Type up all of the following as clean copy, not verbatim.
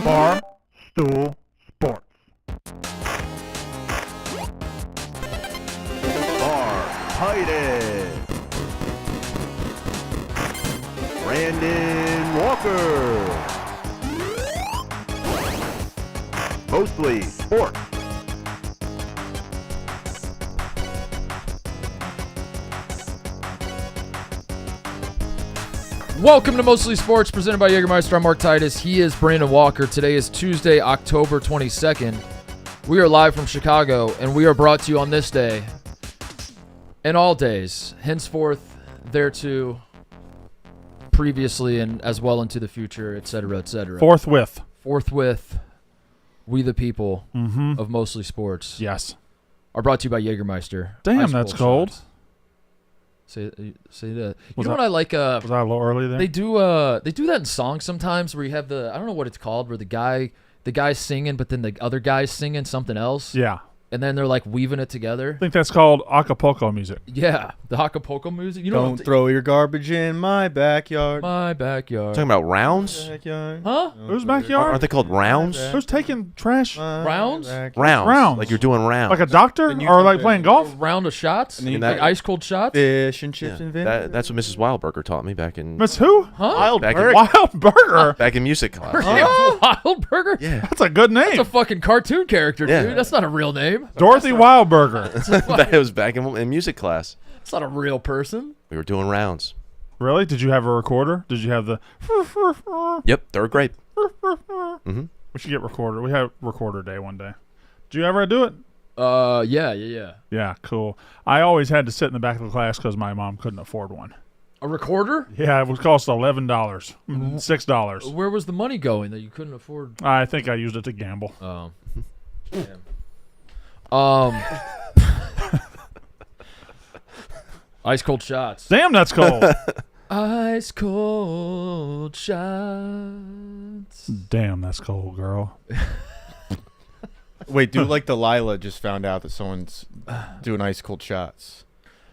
Bar Stool Sports. Titus, Brandon Walker, Mostly Sports. Welcome to Mostly Sports, presented by Jägermeister. I'm Mark Titus. He is Brandon Walker. Today is Tuesday, October 22nd. We are live from Chicago, and we are brought to you on this day and all days, henceforth, thereto, previously, and as well into the future, etc., etc. Forthwith, we the people of Mostly Sports Yes. are brought to you by Jägermeister. Damn, Ice that's cold cold. shots. Say that. You Was know that- what I like? Was I a little early there? They do that in songs sometimes where you have I don't know what it's called, where the guy's singing, but then the other guy's singing something else. Yeah. And then they're like weaving it together. I think that's called Acapulco music. Yeah, the Acapulco music. You know, Don't throw your garbage in my backyard. my backyard. Talking about rounds? Backyard. Huh? Whose backyard? Aren't they called rounds? Who's taking trash? Rounds? Rounds. Rounds. Like you're doing rounds. Like a doctor? And you Or can like fit- playing A golf? round of shots, And then you like can- ice cold shots. Fish and chips and vinegar. That's what Mrs. Wildberger taught me back in Miss who? Huh? back Wild Burger. back in music class. Wild Burger. Yeah. That's a good name. That's a fucking cartoon character, Yeah. dude. That's not a real name. Dorothy Wildburger. That was back in music class. It's not a real person. We were doing rounds. Really? Did you have a recorder? Did you have the... Yep, third grade. We should get recorder. We have recorder day one day. Did you ever do it? Yeah. Yeah, cool. I always had to sit in the back of the class because my mom couldn't afford one. A recorder? Yeah, it would cost $11. $6. Where was the money going that you couldn't afford? I think I used it to gamble. Oh. Damn. Ice cold shots. Damn, that's cold. Ice cold shots. Damn, that's cold, girl. Wait, do like Delilah just found out that someone's doing ice cold shots.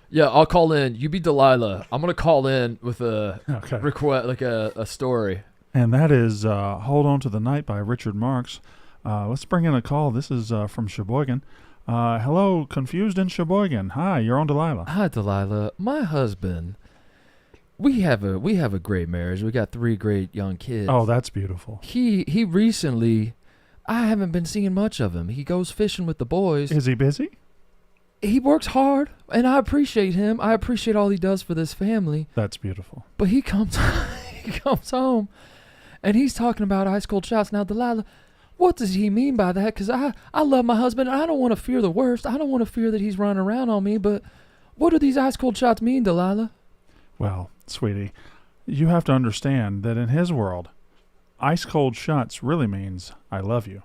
Yeah, I'll call in. You be Delilah. I'm gonna call in with a Okay. request, like a story. And that is Hold On to the Night by Richard Marx. Let's bring in a call. This is from Sheboygan. Hello, Confused in Sheboygan. Hi, you're on Delilah. Hi, Delilah. My husband. We have a great marriage. We got 3 great young kids. Oh, that's beautiful. He recently, I haven't been seeing much of him. He goes fishing with the boys. Is he busy? He works hard, and I appreciate him. I appreciate all he does for this family. That's beautiful. But he comes home, and he's talking about ice cold shots. Now, Delilah, what does he mean by that? Because I love my husband, and I don't want to fear the worst. I don't want to fear that he's running around on me. But what do these ice cold shots mean, Delilah? Well, sweetie, you have to understand that in his world, ice cold shots really means I love you.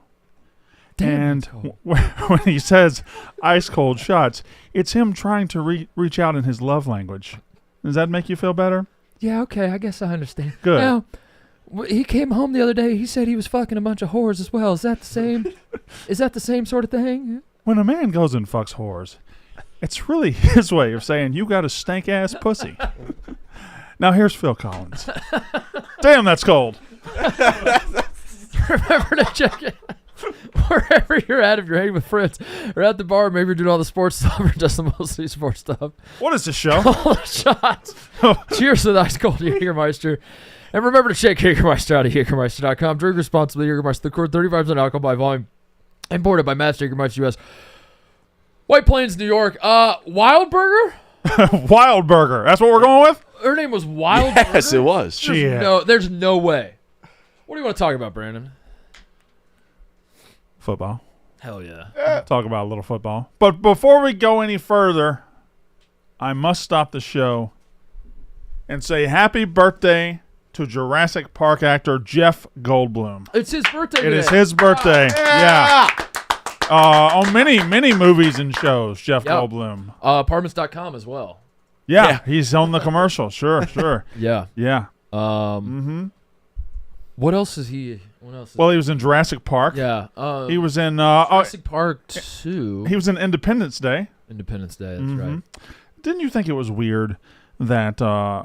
Damn, And that's cold. when he says ice cold shots, it's him trying to reach out in his love language. Does that make you feel better? Yeah, okay, I guess I understand. Good. Now, he came home the other day. He said he was fucking a bunch of whores as well. Is that the same? Is that the same sort of thing? When a man goes and fucks whores, it's really his way of saying you got a stank ass pussy. Now here's Phil Collins. Damn, that's cold. Remember to check it wherever you're at. If you're hanging with friends or at the bar, maybe you're doing all the sports stuff or just the mostly sports stuff. What is this show? All the shots. Cheers to the ice cold Jägermeister. And remember to check Jägermeister out at Jägermeister.com. Drink responsibly. Jägermeister, the core 35% alcohol by volume. Imported by Master Jägermeister U.S. White Plains, New York. Wild Burger? Wild Burger. That's what we're going with? Her name was Wild Yes, Burger? it was. Shit. There's no way. What do you want to talk about, Brandon? Football. Hell yeah. Talk about a little football. But before we go any further, I must stop the show and say happy birthday to Jurassic Park actor Jeff Goldblum. It's his birthday It today. is his birthday. Yeah. On many movies and shows, Jeff Yep. Goldblum. Apartments.com as well. Yeah, he's on the commercial. Sure. Yeah. Yeah. What else is he? What else? Well, he was in Jurassic Park. Yeah. He was in Jurassic Park 2. he was in Independence Day. Independence Day. That's right. Didn't you think it was weird that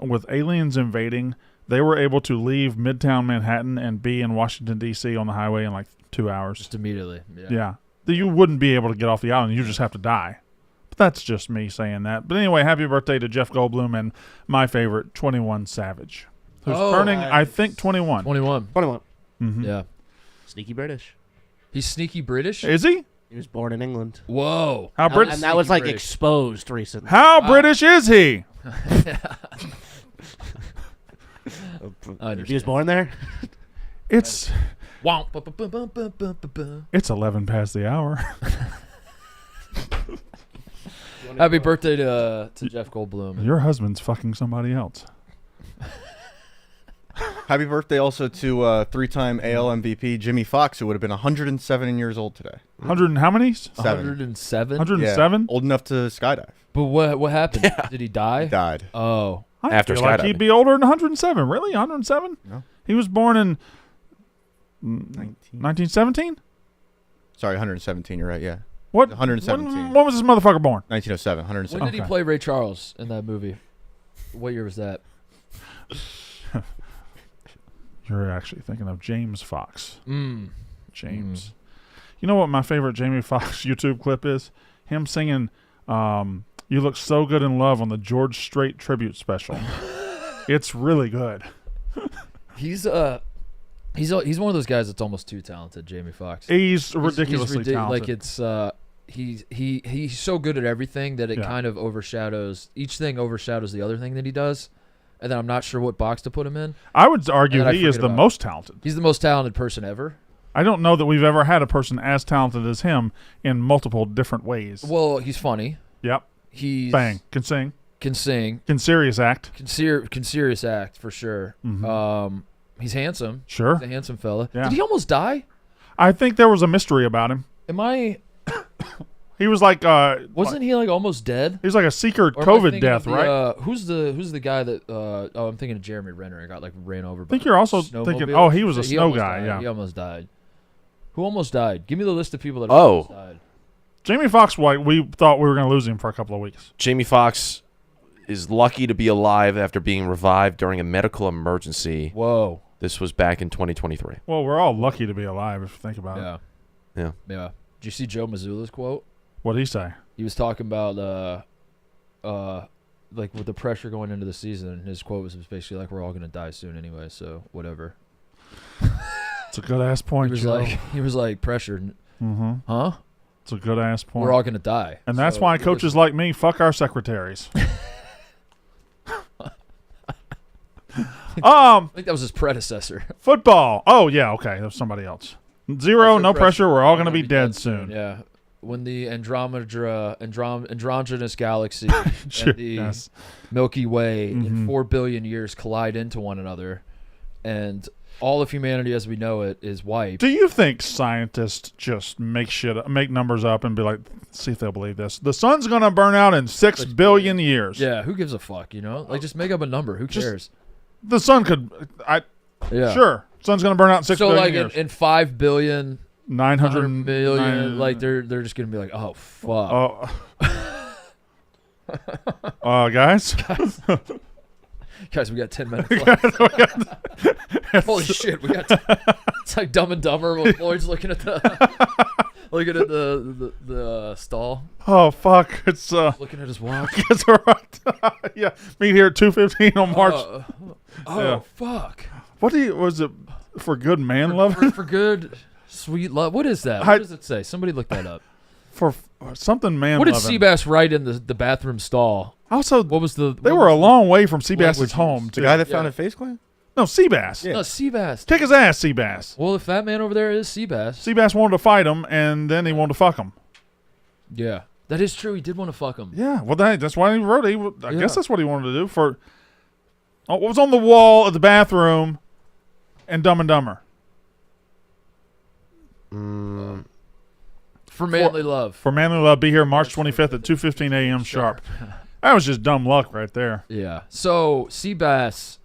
with aliens invading, They were able to leave Midtown Manhattan and be in Washington, D.C. on the highway in like 2 hours. Just immediately. Yeah. You wouldn't be able to get off the island. You just have to die. But that's just me saying that. But anyway, happy birthday to Jeff Goldblum and my favorite, 21 Savage, who's turning, I think, 21. 21. 21. Mhm. Yeah. Sneaky British. He's sneaky British? Is he? He was born in England. Whoa. How British? And that was like British. exposed recently. How British is he? I He was born there? It's Womp, bu- bu- bu- bu- bu- bu- bu- bu. it's 11 past the hour. Happy birthday to Jeff Goldblum. Your husband's fucking somebody else. Happy birthday also to three-time AL MVP Jimmy Fox, who would have been 107 years old today. 100 and how many? 107? 107? Old enough to skydive. But what happened? Yeah. Did he die? He died. Oh. I After feel like skydiving. he'd be older than 107. Really? 107? No. He was born in 19. 1917? Sorry, 117. You're right. Yeah. What? 117. When was this motherfucker born? 1907. When 107. did he Okay. play Ray Charles in that movie? What year was that? You're actually thinking of James Fox. James. Mm. You know what my favorite Jamie Foxx YouTube clip is? Him singing You Look So Good in Love on the George Strait tribute special. It's really good. He's one of those guys that's almost too talented, Jamie Foxx. He's ridiculously talented. Like it's he's so good at everything that it Yeah. kind of overshadows each thing overshadows the other thing that he does. And then I'm not sure what box to put him in. I would argue And then I he is forget the about most talented. He's the most talented person ever. I don't know that we've ever had a person as talented as him in multiple different ways. Well, he's funny. Yep. He's Bang. Can sing. can sing, Can serious act. can serious act for sure. Mhm. He's handsome. Sure. He's a handsome fella. Yeah. Did he almost die? I think there was a mystery about him. Am I? He was like Wasn't he like almost dead? he was like a secret Or am I COVID thinking death, of the, right? Who's the guy that? Oh, I'm thinking of Jeremy Renner. Got like ran over. I think you're also thinking, oh, he was a snow guy, yeah. He almost died. Who almost died? Give me the list of people that Oh. almost died. Jamie Foxx, we thought we were going to lose him for a couple of weeks. Jamie Foxx is lucky to be alive after being revived during a medical emergency. Whoa. This was back in 2023. Well, we're all lucky to be alive if you think about it. Yeah. Yeah. Yeah. Did you see Joe Mazzulla's quote? What'd he say? He was talking about like with the pressure going into the season. And his quote was basically like, "We're all gonna die soon anyway, so whatever." It's a good ass point, Joe. He was like pressured, Mm-hmm. huh? It's a good ass point. We're all gonna die, and that's So why it was- coaches like me fuck our secretaries. I think that was his predecessor. Football. Oh yeah, okay. That was somebody else. Zero, Also no pressure. We're all gonna be dead soon. Yeah. When the androgynous galaxy Sure, and the yes. Milky Way in Mhm. 4 billion years collide into one another, and all of humanity as we know it is wiped. Do you think scientists just make numbers up and be like, see if they'll believe this? The sun's gonna burn out in 6 billion years. Yeah, who gives a fuck, you know? Like, just make up a number. Who Just- cares? The sun could. Yeah. Sure. Sun's gonna burn out in 6 So, billion like, years. in 5 billion, 900 100 million, like, they're just going to be like, oh, fuck. Guys. Guys, we got 10 minutes left. Holy shit, we got it's like Dumb and Dumber when Floyd's looking at the the stall, Oh fuck! It's looking at his watch. It's all right. Yeah, meet here at 2:15 on March. Yeah. Fuck. What was it for? Good man love For good, sweet love. What is that? I- What does it say? Somebody look that up. for something man What did loving. Seabass write in the bathroom stall? Also, What was the? they what were a was long way from Seabass's language home. used? The too. guy that Yeah. founded Face Clan? No, Seabass. the, no, Seabass. Kick his ass, Seabass. Well, if that man over there is Seabass, Seabass wanted to fight him, and then he wanted to fuck him. yeah, that is true. He did want to fuck him. Yeah, well, that's why he wrote it. I Yeah. guess that's what he wanted to do. What was on the wall of the bathroom and Dumb and Dumber? For manly love. For Manly Love, be here March 25th at 2:15 a.m. sharp. That was just dumb luck right there. Yeah. So Seabass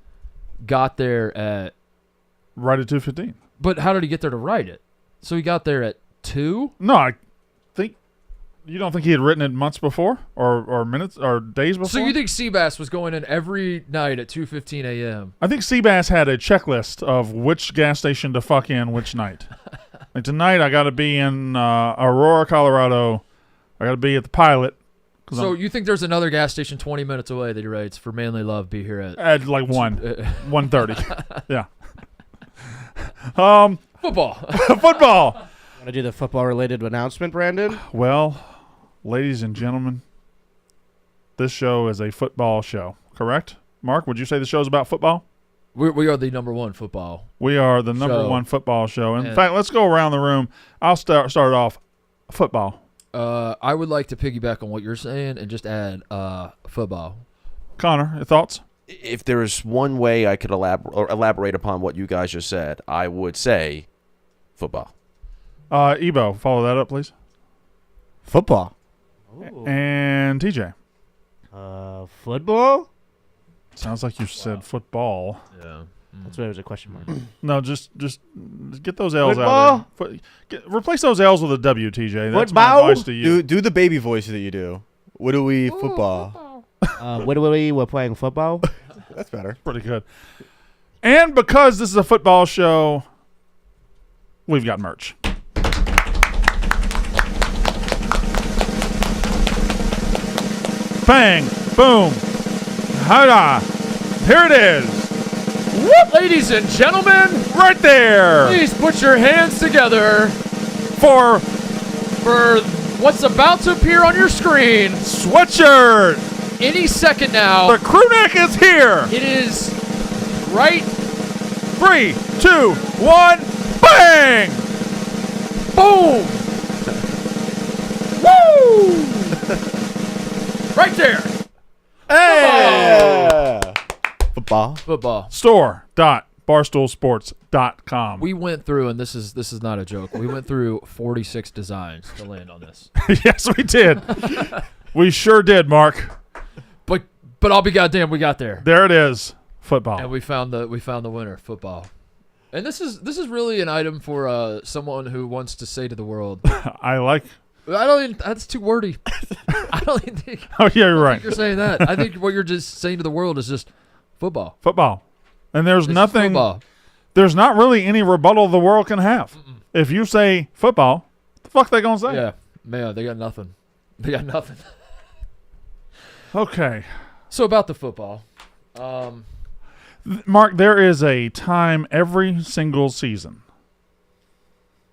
got there at, Right at 2:15. but how did he get there to write it? So he got there at 2. No, I think You don't think he had written it months before, or minutes, or days before? So you think Seabass was going in every night at 2:15 a.m.? I think Seabass had a checklist of which gas station to fuck in which night. Like tonight, I got to be in Aurora, Colorado. I got to be at the Pilot. So you think there's another gas station 20 minutes away that he writes for Manly Love? Be here at like 1:30. Yeah. Football. Football. Want to do the football-related announcement, Brandon? Well, ladies and gentlemen, this show is a football show, correct? Mark, would you say the show is about football? We are the number one football. We are the number one football show. In fact, let's go around the room. I'll start off football. I would like to piggyback on what you're saying and just add football. Connor, your thoughts? If there is one way I could elaborate upon what you guys just said, I would say football. Ebo, follow that up, please. Football. Ooh. And TJ. Football? Sounds like you said football. Yeah. That's why it was a question mark. No, just get those L's out there. Replace those L's with a W, TJ. That's my Football? advice to you. Do the baby voice that you do. What do we football? We're playing football. That's better. Pretty good. And because this is a football show, we've got merch. Bang, boom, ha-da. Here it is. Whoop! Ladies and gentlemen, Right there. please put your hands together For for what's about to appear on your screen sweatshirt. any second now. The crew neck is here. It is right 3, 2, 1, bang! boom. Woo! Right there. Hey! Football. Football. Store.barstoolsports.com. We went through, and this is not a joke. We went through 46 designs to land on this. Yes, we did. We sure did, Mark. But I'll be goddamn, we got there. There it is. Football. And we found the winner, football. And this is really an item for someone who wants to say to the world, I like. I don't even, that's too wordy. I don't even think Oh, yeah, you're right. you're saying that. I think what you're just saying to the world is just football. Football. And there's This is nothing. football. There's not really any rebuttal the world can have. If you say football, the fuck they gonna say? Yeah, man, they got nothing. They got nothing. Okay. So about the football, Mark, there is a time every single season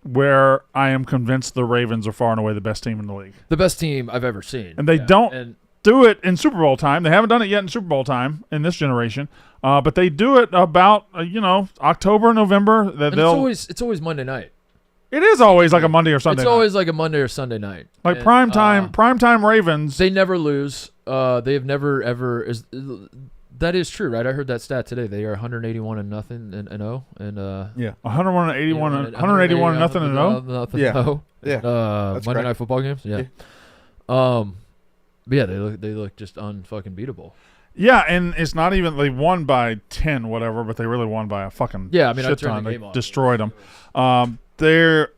where I am convinced the Ravens are far and away the best team in the league. the best team I've ever seen, And they Yeah. don't And do it in Super Bowl time. They haven't done it yet in Super Bowl time in this generation. But they do it about, October, November. That and it's always Monday night. It is always like a Monday or Sunday It's night. always like a Monday or Sunday night. Like And, prime time Ravens. They never lose. They have never ever is. That is true, right? I heard that stat today. They are 181 and nothing and 0 and Yeah. 181 and nothing and 0. Nothing Yeah. and 0. Yeah. Monday correct. Night Football games. Yeah. But yeah, they look just unfucking beatable. Yeah, and it's not even they won by 10 whatever, but they really won by a fucking Yeah, I mean, I shit turned ton. the They game off. destroyed them. They're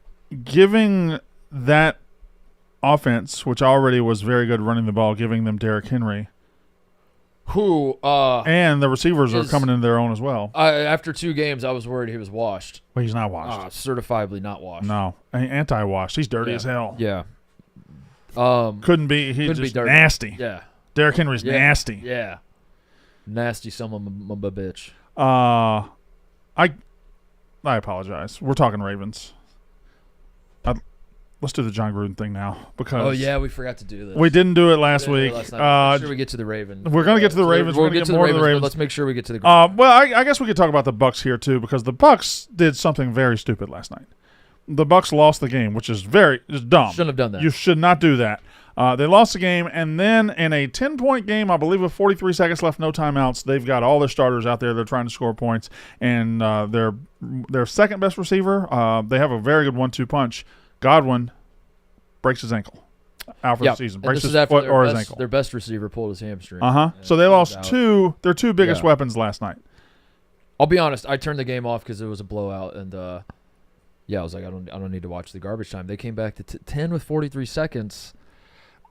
giving that offense, which already was very good running the ball, giving them Derrick Henry. Who And the receivers are is- coming into their own as well. after 2 games, I was worried he was washed. But he's not washed. Certifiably not washed. No, anti-washed. He's dirty Yeah. as hell. Yeah. Couldn't be. He's Couldn't be just dirty. nasty. Yeah. Derrick Henry's Yeah. nasty. Yeah. Nasty son of a bitch. I apologize. We're talking Ravens. Let's do the John Gruden thing now because Oh yeah, we forgot to do this. we didn't do it last We didn't do week. it last night. Make sure we get to the Ravens. we're gonna get to the Ravens. We'll We're gonna get get to more the to the Ravens, Ravens. but let's make sure we get to the. Well, I guess we could talk about the Bucks here too because the Bucks did something very stupid last night. The Bucks lost the game, which is dumb. Shouldn't have done that. You should not do that. They lost the game, and then in a 10-point game, I believe with 43 seconds left, no timeouts, they've got all their starters out there. They're trying to score points, and their second best receiver, they have a very good 1-2 punch. Godwin breaks his ankle out for the season. And Breaks this his is after foot or his best, ankle. their best receiver pulled his hamstring. So they lost out. their two biggest Yeah. weapons last night. I'll be honest. I turned the game off because it was a blowout, and I was like, I don't need to watch the garbage time. They came back to 10 with 43 seconds,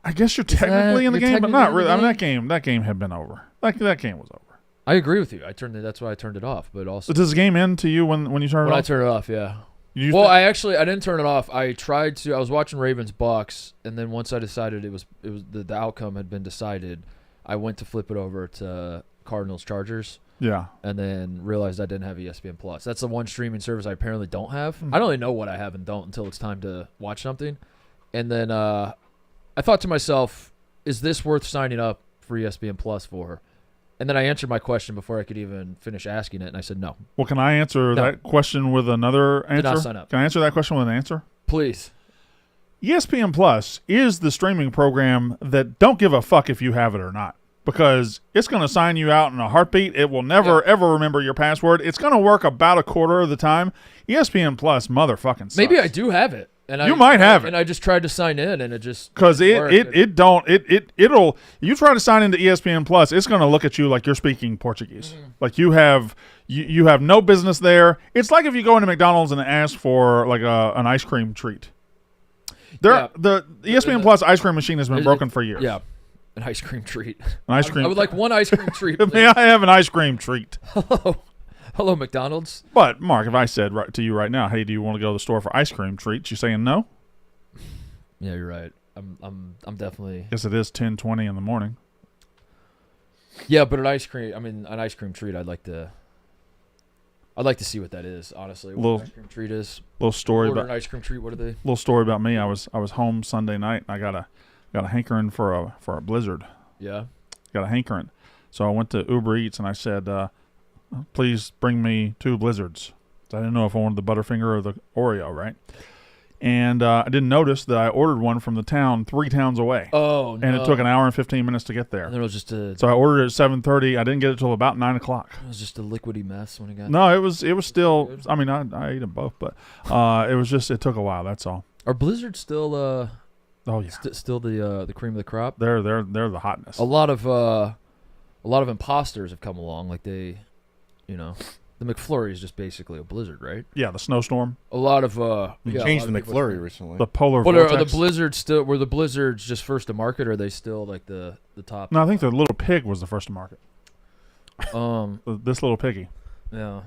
I guess you're technically in the you're game, but technically not in the really. I mean, game? that game had been over. That game was over. I agree with you. That's why I turned it off. But also, Does the game end to you when you turn it when I off? turn it off, yeah. You Well, thi- I didn't turn it off. I tried to. I was watching Ravens Bucks, and then once I decided it was the outcome had been decided, I went to flip it over to Cardinals Chargers, yeah. and then realized I didn't have ESPN Plus. That's the one streaming service I apparently don't have. I don't even know what I have and don't until it's time to watch something. And then I thought to myself, is this worth signing up for ESPN Plus for? And then I answered my question before I could even finish asking it, and I said no. Well, can I answer No. that question with another answer? Did not sign up. Can I answer that question with an answer? Please. ESPN Plus is the streaming program that don't give a fuck if you have it or not, because it's going to sign you out in a heartbeat. It will never, ever remember your password. It's going to work about a quarter of the time. ESPN Plus motherfucking sucks. Maybe I do have it. And You might have it. And I just tried to sign in, and it just because didn't work. it'll you try to sign into ESPN Plus, it's going to look at you like you're speaking Portuguese, like you have no business there. It's like if you go into McDonald's and ask for like an ice cream treat. The ESPN Plus ice cream machine has been broken for years. Yeah, an ice cream treat. An ice cream. I would like one ice cream treat. May I have an ice cream treat? Hello, McDonald's. But Mark, if I said to you right now, hey, do you want to go to the store for ice cream treats? You saying no? Yeah, you're right. I'm definitely. Yes, it is 10:20 in the morning. Yeah, but an ice cream treat. I'd like to see what that is. Honestly, what an ice cream treat is. Little story Order about an ice cream treat. What are they? little story about me. I was home Sunday night. And I got a hankering for a blizzard. Yeah. Got a hankering, so I went to Uber Eats and I said, please bring me 2 blizzards. I didn't know if I wanted the Butterfinger or the Oreo, right? And I didn't notice that I ordered one from the town 3 towns away. Oh no. And it took an hour and 15 minutes to get there. And then it was just a. So I ordered it at 7:30. I didn't get it till about 9 o'clock. It was just a liquidy mess when it got. No, it was still. I mean, I ate them both, but it was just, it took a while. That's all. Are blizzards still Oh yeah, still the cream of the crop? they're the hotness. A lot of imposters have come along. Like they, the McFlurry is just basically a blizzard, right? Yeah, the snowstorm, A lot of You yeah, changed a the lot of people- McFlurry recently. the polar But vortex. are the blizzards still? Were the blizzards just first to market, or are they still like the top? No, I think the little pig was the first to market. This little piggy. Yeah.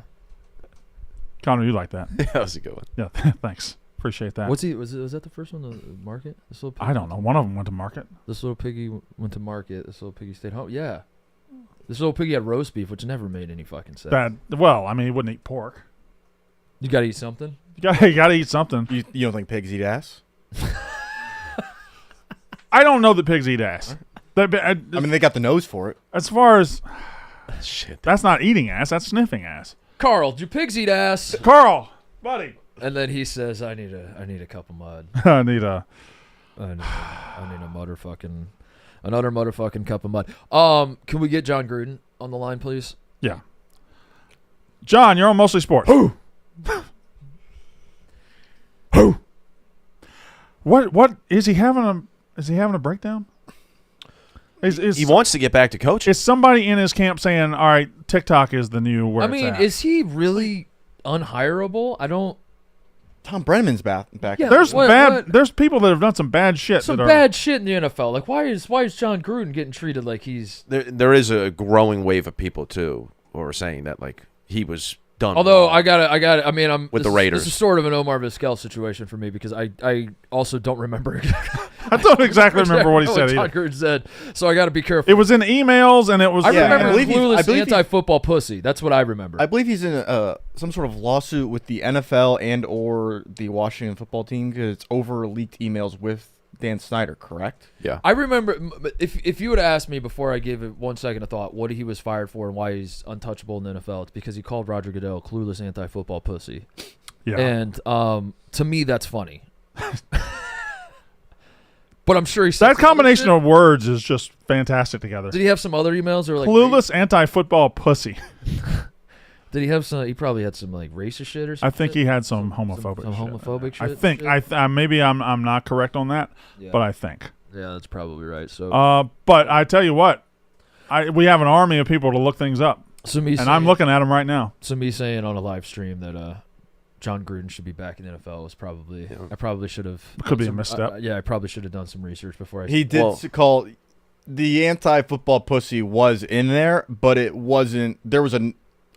Connor, you like that? Yeah, that was a good one. Yeah, thanks. Appreciate that. Was that the first one to market? This little piggy I don't know. One of them went to market. This little piggy went to market. This little piggy stayed home. Yeah. This little piggy had roast beef, which never made any fucking sense. Well, I mean, he wouldn't eat pork. You gotta eat something. You gotta eat something. You don't think pigs eat ass? I don't know that pigs eat ass. I mean, they got the nose for it. As far as Shit. that's not eating ass, that's sniffing ass. Carl, do pigs eat ass? Carl, buddy, And then he says, "I need a cup of mud. I need a. I need another motherfucking cup of mud." Can we get John Gruden on the line, please? Yeah. John, you're on Mostly Sports. Who? What is he having a breakdown? He wants to get back to coaching. Is somebody in his camp saying, "All right, TikTok is the new where I it's mean, at"? is he really unhireable? I don't. Tom Brenneman's back. Yeah. There's What? There's people that have done some bad shit. Some that are, bad shit in the NFL. Like, why is John Gruden getting treated like he's? There is a growing wave of people too who are saying that like he was done. Although wrong. I got it. I mean, I'm With the This Raiders. is sort of an Omar Vizquel situation for me because I also don't remember. I don't exactly remember what he said John either. Gruden said, so I got to be careful. It was in emails, and it was. I Yeah, remember I believe he's- clueless I believe he's- anti-football pussy. That's what I remember. I believe he's in some sort of lawsuit with the NFL and or the Washington football team because it's over leaked emails with Dan Snyder, correct? Yeah. I remember if you would have asked me before I gave it 1 second of thought what he was fired for and why he's untouchable in the NFL, it's because he called Roger Goodell clueless anti-football pussy. Yeah. And to me, that's funny. But I'm sure he said That combination of words is just fantastic together. Did he have some other emails or like Clueless anti-football pussy. Did he have some? He probably had some like racist shit or I something. think he had some homophobic. some shit. homophobic shit. I think maybe I'm not correct on that, Yeah. but I think. Yeah, that's probably right. So, But I tell you what, we have an army of people to look things up, so me and saying, I'm looking at them right now. So me saying on a live stream that John Gruden should be back in the NFL was probably. I probably should have. Could be a misstep. Yeah, I probably should have done some research before I. He did call the anti-football pussy was in there, but it wasn't. There was a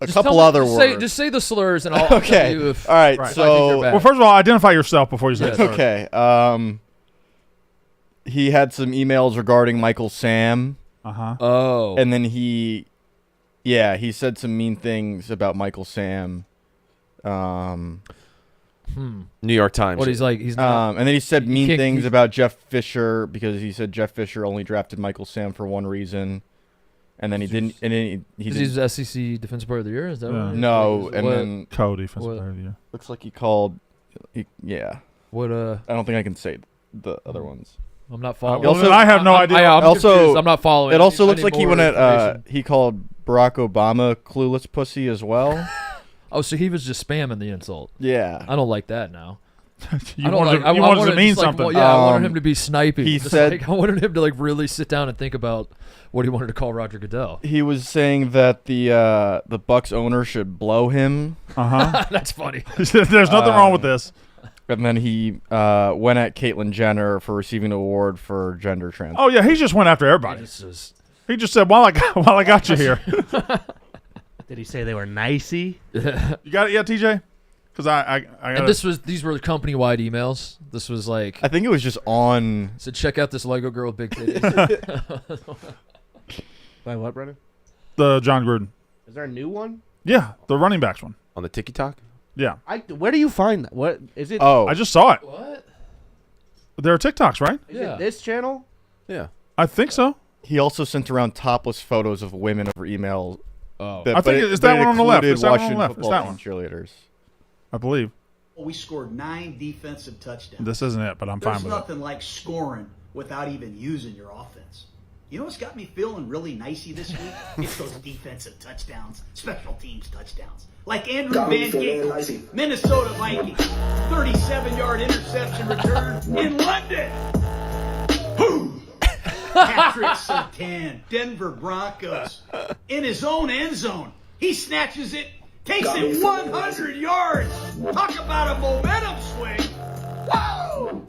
couple other words. Just say the slurs, and I'll tell Okay. you if. All right. Right. I think they're So bad. Well, first of all, identify yourself before you say it. okay. He had some emails regarding Michael Sam, Oh. and then he said some mean things about Michael Sam. New York Times. What he's like? He's not. And then he said mean can't- things he- about Jeff Fisher because he said Jeff Fisher only drafted Michael Sam for one reason, and then he didn't. And then he He's didn't. SEC Defensive Player of the Year. Is that Yeah. what? No, and what, then Co-defensive What? player of the year. looks like he called. Yeah, what? I don't think I can say the other ones. I'm not following. Well, then I have no idea. I'm Also- confused. I'm not following. It also I looks need like he more went at. information. He called Barack Obama clueless pussy as well. Oh, so he was just spamming the insult. Yeah. I don't like that now. You wanted to mean something. Well, yeah, I wanted Um, him to be sniping. he Just said- like, I wanted him to like really sit down and think about what he wanted to call Roger Goodell. He was saying that the Bucks owner should blow him, That's funny. There's nothing wrong with this. and then he went at Caitlyn Jenner for receiving an award for gender trans. Oh yeah, he just went after everybody. This is- He just said, "While I got you here, Did he say they were nicey? you got it, yeah, TJ." Because I got and these were company wide emails. This was like I think it was just on. so check out this Lego girl with big titties. By what, Brennan? the John Gruden. Is there a new one? Yeah, the running backs one. on the TikTok. Yeah, Where do you find that? What is it? Oh, I just saw it. What? There are TikToks, right? Is yeah. it this channel? Yeah. I think so. he also sent around topless photos of women over email. Oh. I think it's that one on the left. It's that one on the left. It's Washington that football one. team cheerleaders. I believe We scored 9 defensive touchdowns. this isn't it, but I'm There's fine with it. nothing like scoring without even using your offense. You know what's got me feeling really nicey this week? It's those defensive touchdowns, special teams touchdowns. Like Andrew Van Ginkel, Minnesota Vikings, 37-yard interception return in London. Boom! Patrick Surtain, Denver Broncos, in his own end zone. He snatches it, takes it 100 yards. Talk about a momentum swing. Whoa!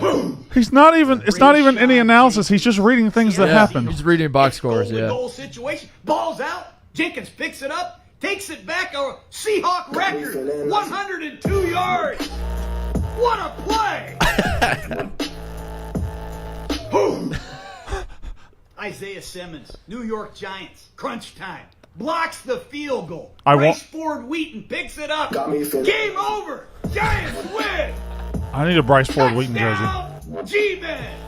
Boom! He's not even. It's not even any analysis. He's just reading things that Yeah. happened. He's reading box scores. Goal to Yeah. goal situation. Ball's out. Jenkins picks it up, takes it back. A Seahawk record, 102 yards. What a play! Boom! Isaiah Simmons, New York Giants, crunch time. Blocks the field goal. I Bryce won't- Ford Wheaton picks it up. Game over. Giants win. I need a Bryce Ford Wheaton jersey. Touchdown, G-Man.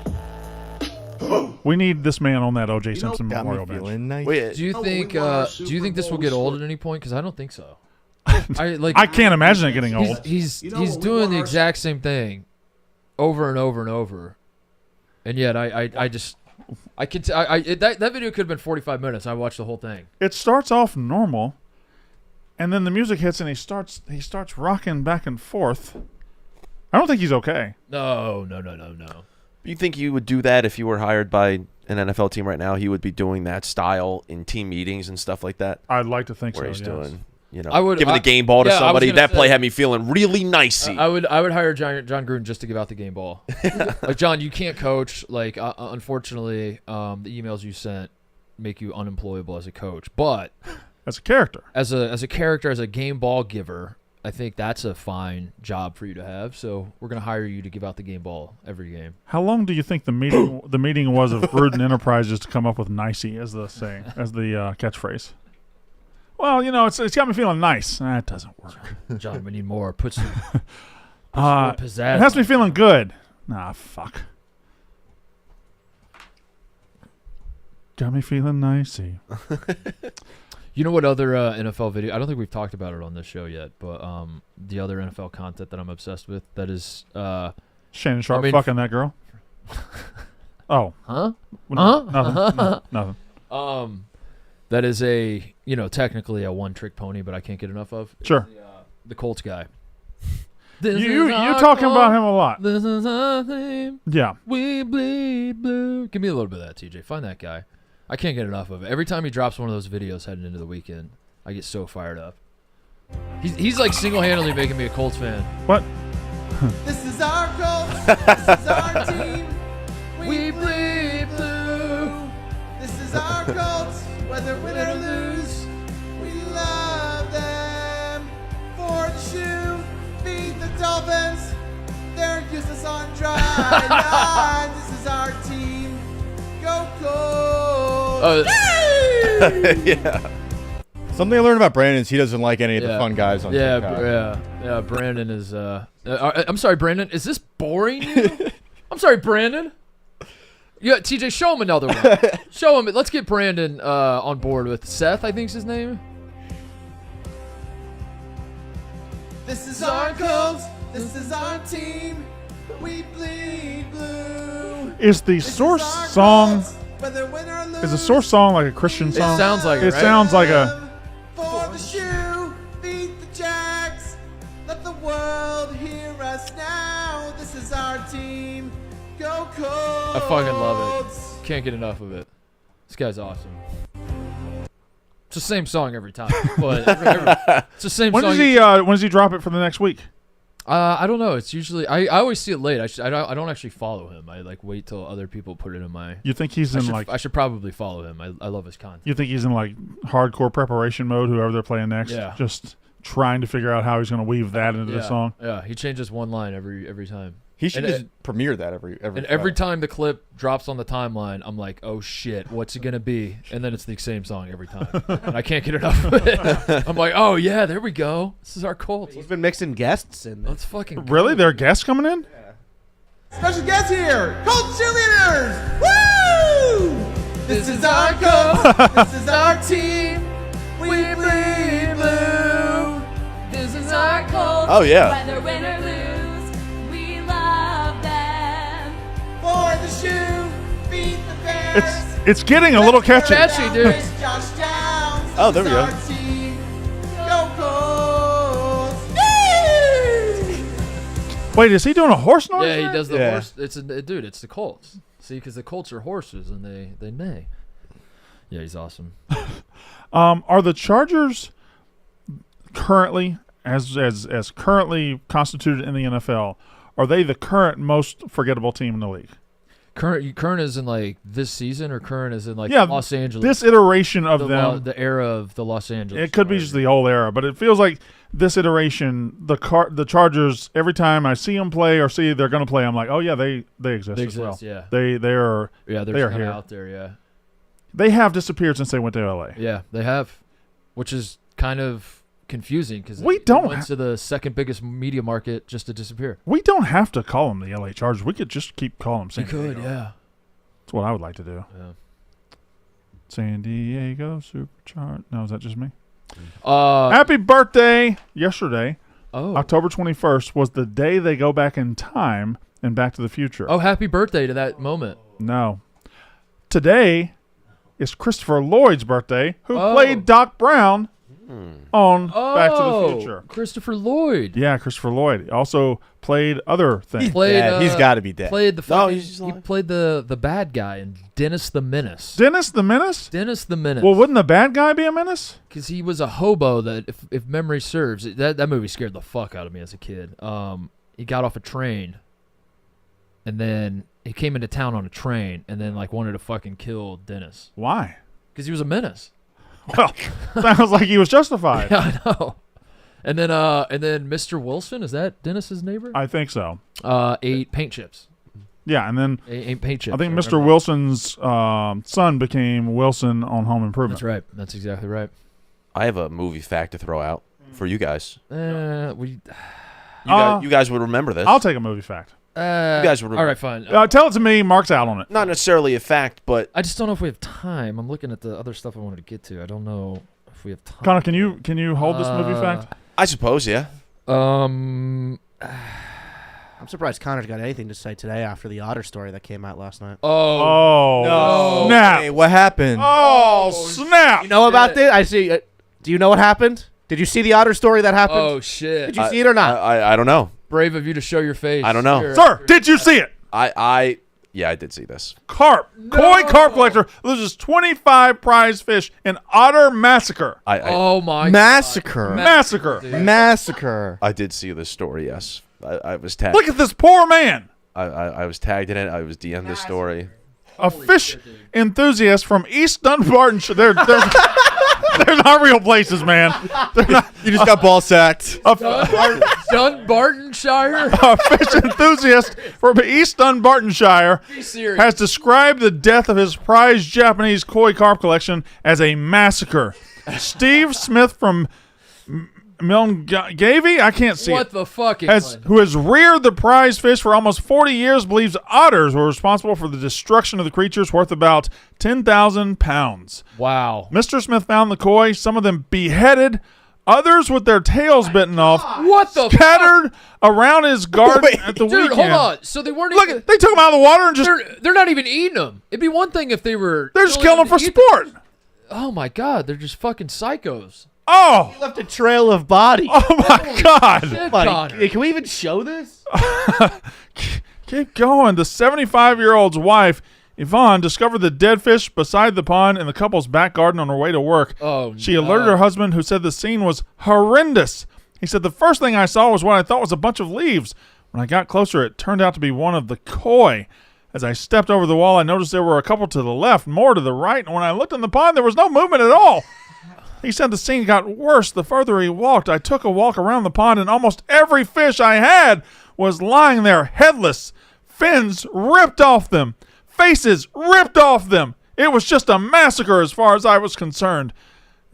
Boom. We need this man on that O.J. Simpson Got me memorial bench. feeling nice. Wait, Do you Oh, think? we won our Do you think this will Super get Bowl old score. at any point? Because I don't think so. I I can't imagine it getting old. He's You know, he's when we doing won the our- exact same thing, over and over and over, and yet I just I could that video could have been 45 minutes. I watched the whole thing. It starts off normal, and then the music hits, and he starts rocking back and forth. I don't think he's okay. No. you think you would do that if you were hired by an NFL team right now? He would be doing that style in team meetings and stuff like that, I'd like to think where so. he's yes. doing, I would- giving the game ball to yeah, I was somebody. gonna That play say- had me feeling really nicey. I would hire John Gruden just to give out the game ball. Like, John, you can't coach. Like, unfortunately, the emails you sent make you unemployable as a coach. But As a character. as a character, as a game ball giver, I think that's a fine job for you to have. So we're gonna hire you to give out the game ball every game. How long do you think the meeting was of Gruden Enterprises to come up with "nicey" as the saying, as the catchphrase? Well, it's got me feeling nice. That doesn't work. John, we need more. Put some It pizzazz. has me feeling good. Nah, fuck. Got me feeling nicey. You know what other NFL video? I don't think we've talked about it on this show yet, but the other NFL content that I'm obsessed with that is Shannon Sharp I mean, fucking that girl. Oh. huh? Nothing. That is technically a one-trick pony, but I can't get enough of. It's Sure. the Colts guy. You're talking about him a lot. This is our theme. Yeah. We bleed blue. Give me a little bit of that, TJ. Find that guy. I can't get enough of it. Every time he drops one of those videos heading into the weekend, I get so fired up. He's like single-handedly making me a Colts fan. What? This is our Colts. This is our team. We bleed blue. This is our Colts. Whether win or lose, we love them. For the shoe, beat the Dolphins. They're useless on dry line. This is our team. Go Colts. Yeah. Something I learned about Brandon is he doesn't like any of the fun guys on TikTok. Yeah. Brandon is. I'm sorry, Brandon. Is this boring you? I'm sorry, Brandon. Yeah, TJ, show him another one. Show him. Let's get Brandon on board with Seth. I think's his name. This is our Colts. This is our team. We bleed blue. Is the This source is our song? Colts. Whether win or lose, Is the source song like a Christian song? It sounds like it, It right? sounds like a. For the shoe, beat the Jacks. Let the world hear us now. This is our team. Go Colts. I fucking love it. Can't get enough of it. This guy's awesome. It's the same song every time, but it's the same When song. does he drop it for the next week? I don't know. It's usually I always see it late. I don't actually follow him. I like wait till other people put it in my. You think he's in like? I should probably follow him. I love his content. You think he's in like hardcore preparation mode? Whoever they're playing next, Yeah. just trying to figure out how he's going to weave that into the song. Yeah, he changes one line every time. He should And just premiere that every. And every time the clip drops on the timeline, I'm like, oh shit, what's it gonna be? And then it's the same song every time, and I can't get enough of it. I'm like, oh yeah, there we go. This is our Colts. He's been mixing guests in. Let's fucking Really, there are guests coming in? Special guest here, Colts cheerleaders. Woo! This is our Colts. This is our team. We bleed blue. This is our Colts. Oh, yeah. Whether win or lose, we love them. For the shoe, beat the Bears. It's getting a little catchy. Catchy, dude. Josh Downs. Oh, there we go. This is our team. Go Colts. Yay! Wait, is he doing a horse noise? Yeah, he there? does the Yeah. horse. Dude, it's the Colts. See, because the Colts are horses and they neigh. Yeah, he's awesome. Are the Chargers currently, as currently constituted in the NFL, are they the current most forgettable team in the league? Current is in like this season, or current is in like Yeah, Los Angeles. This iteration of them. the era of the Los Angeles. It could be just the whole era, but it feels like this iteration, the Chargers. Every time I see them play or see they're going to play, I'm like, oh yeah, they exist They as well. exist, yeah. They are Yeah, they're they are kind of here. out there. Yeah, They have disappeared since they went to LA. yeah, they have, which is kind of confusing because We it don't went ha- to the second biggest media market just to disappear. We don't have to call them the LA Chargers. We could just keep calling them San You could, Diego. yeah. That's what I would like to do. Yeah. San Diego Supercharged. No, is that just me? Uh, Happy birthday! Yesterday, oh, October 21st, was the day they go back in time in Back to the Future. oh, happy birthday to that moment. No. Today is Christopher Lloyd's birthday, who Oh. played Doc Brown on Oh, Back to the Future. Christopher Lloyd. Yeah, Christopher Lloyd. He also played other things. Played, Yeah, he's got to be dead. Played the No, fucking, he's he alive. played the bad guy in Dennis the Menace. Dennis the Menace? Dennis the Menace. Well, wouldn't the bad guy be a menace? Because he was a hobo that, if memory serves, that movie scared the fuck out of me as a kid. He got off a train, and then he came into town on a train, and then like wanted to fucking kill Dennis Why? because he was a menace. Well, sounds like he was justified. Yeah, I know. And then Mr. Wilson, is that Dennis's neighbor? I think so. Ate paint chips. Yeah, and then Ate paint chips. I think Mr. remember. Wilson's son became Wilson on Home Improvement. That's right. That's exactly right. I have a movie fact to throw out for you guys. We. You guys would remember this. I'll take a movie fact. You guys would all right, fine. Tell it to me. Mark's out on it. Not necessarily a fact, but I just don't know if we have time. I'm looking at the other stuff I wanted to get to. I don't know if we have time. Connor, can you hold this movie fact? I suppose, yeah. I'm surprised Connor's got anything to say today after the Otter story that came out last night. Oh, No. snap! Hey, what happened? Oh, snap! You know about this? I see. Do you know what happened? Did you see the Otter story that happened? Oh shit! Did you see it or not? I don't know. Brave of you to show your face. I don't know. Here. Sir, did you see it? I Yeah, I did see this. Carp. Koi carp collector loses 25 prize fish in otter massacre. Oh my Massacre. Massacre. Massacre. I did see this story. Yes, I was tagged. Look at this poor man. I was tagged in it. I was DM'd this story. A fish enthusiast from East Dunbartonshire. They're not real places, man. They're not. You just got ball sacked. Dunbartonshire? A fish enthusiast from East Dunbartonshire Be serious. has described the death of his prized Japanese koi carp collection as a massacre. Steve Smith from Milngavie, I can't see What it, the fuck, who has reared the prize fish for almost 40 years, believes otters were responsible for the destruction of the creatures worth about 10,000 pounds. Wow. Mr. Smith found the koi, some of them beheaded, others with their tails bitten off, What the scattered around his garden at the Dude, weekend. hold on. So they weren't Look, even... they took them out of the water and just They're not even eating them. It'd be one thing if they were... they're just killing them for sport. Oh my god, they're just fucking psychos. Oh, Left a trail of body. oh my God. Shit, Buddy, Connor. can we even show this? Keep going. The 75-year-old's wife, Yvonne, discovered the dead fish beside the pond in the couple's back garden on her way to work. Oh, She alerted her husband, who said the scene was horrendous. He said, the first thing I saw was what I thought was a bunch of leaves. When I got closer, it turned out to be one of the koi. As I stepped over the wall, I noticed there were a couple to the left, more to the right, and when I looked in the pond, there was no movement at all. He said the scene got worse the further he walked. I took a walk around the pond, and almost every fish I had was lying there headless, fins ripped off them, faces ripped off them. It was just a massacre as far as I was concerned.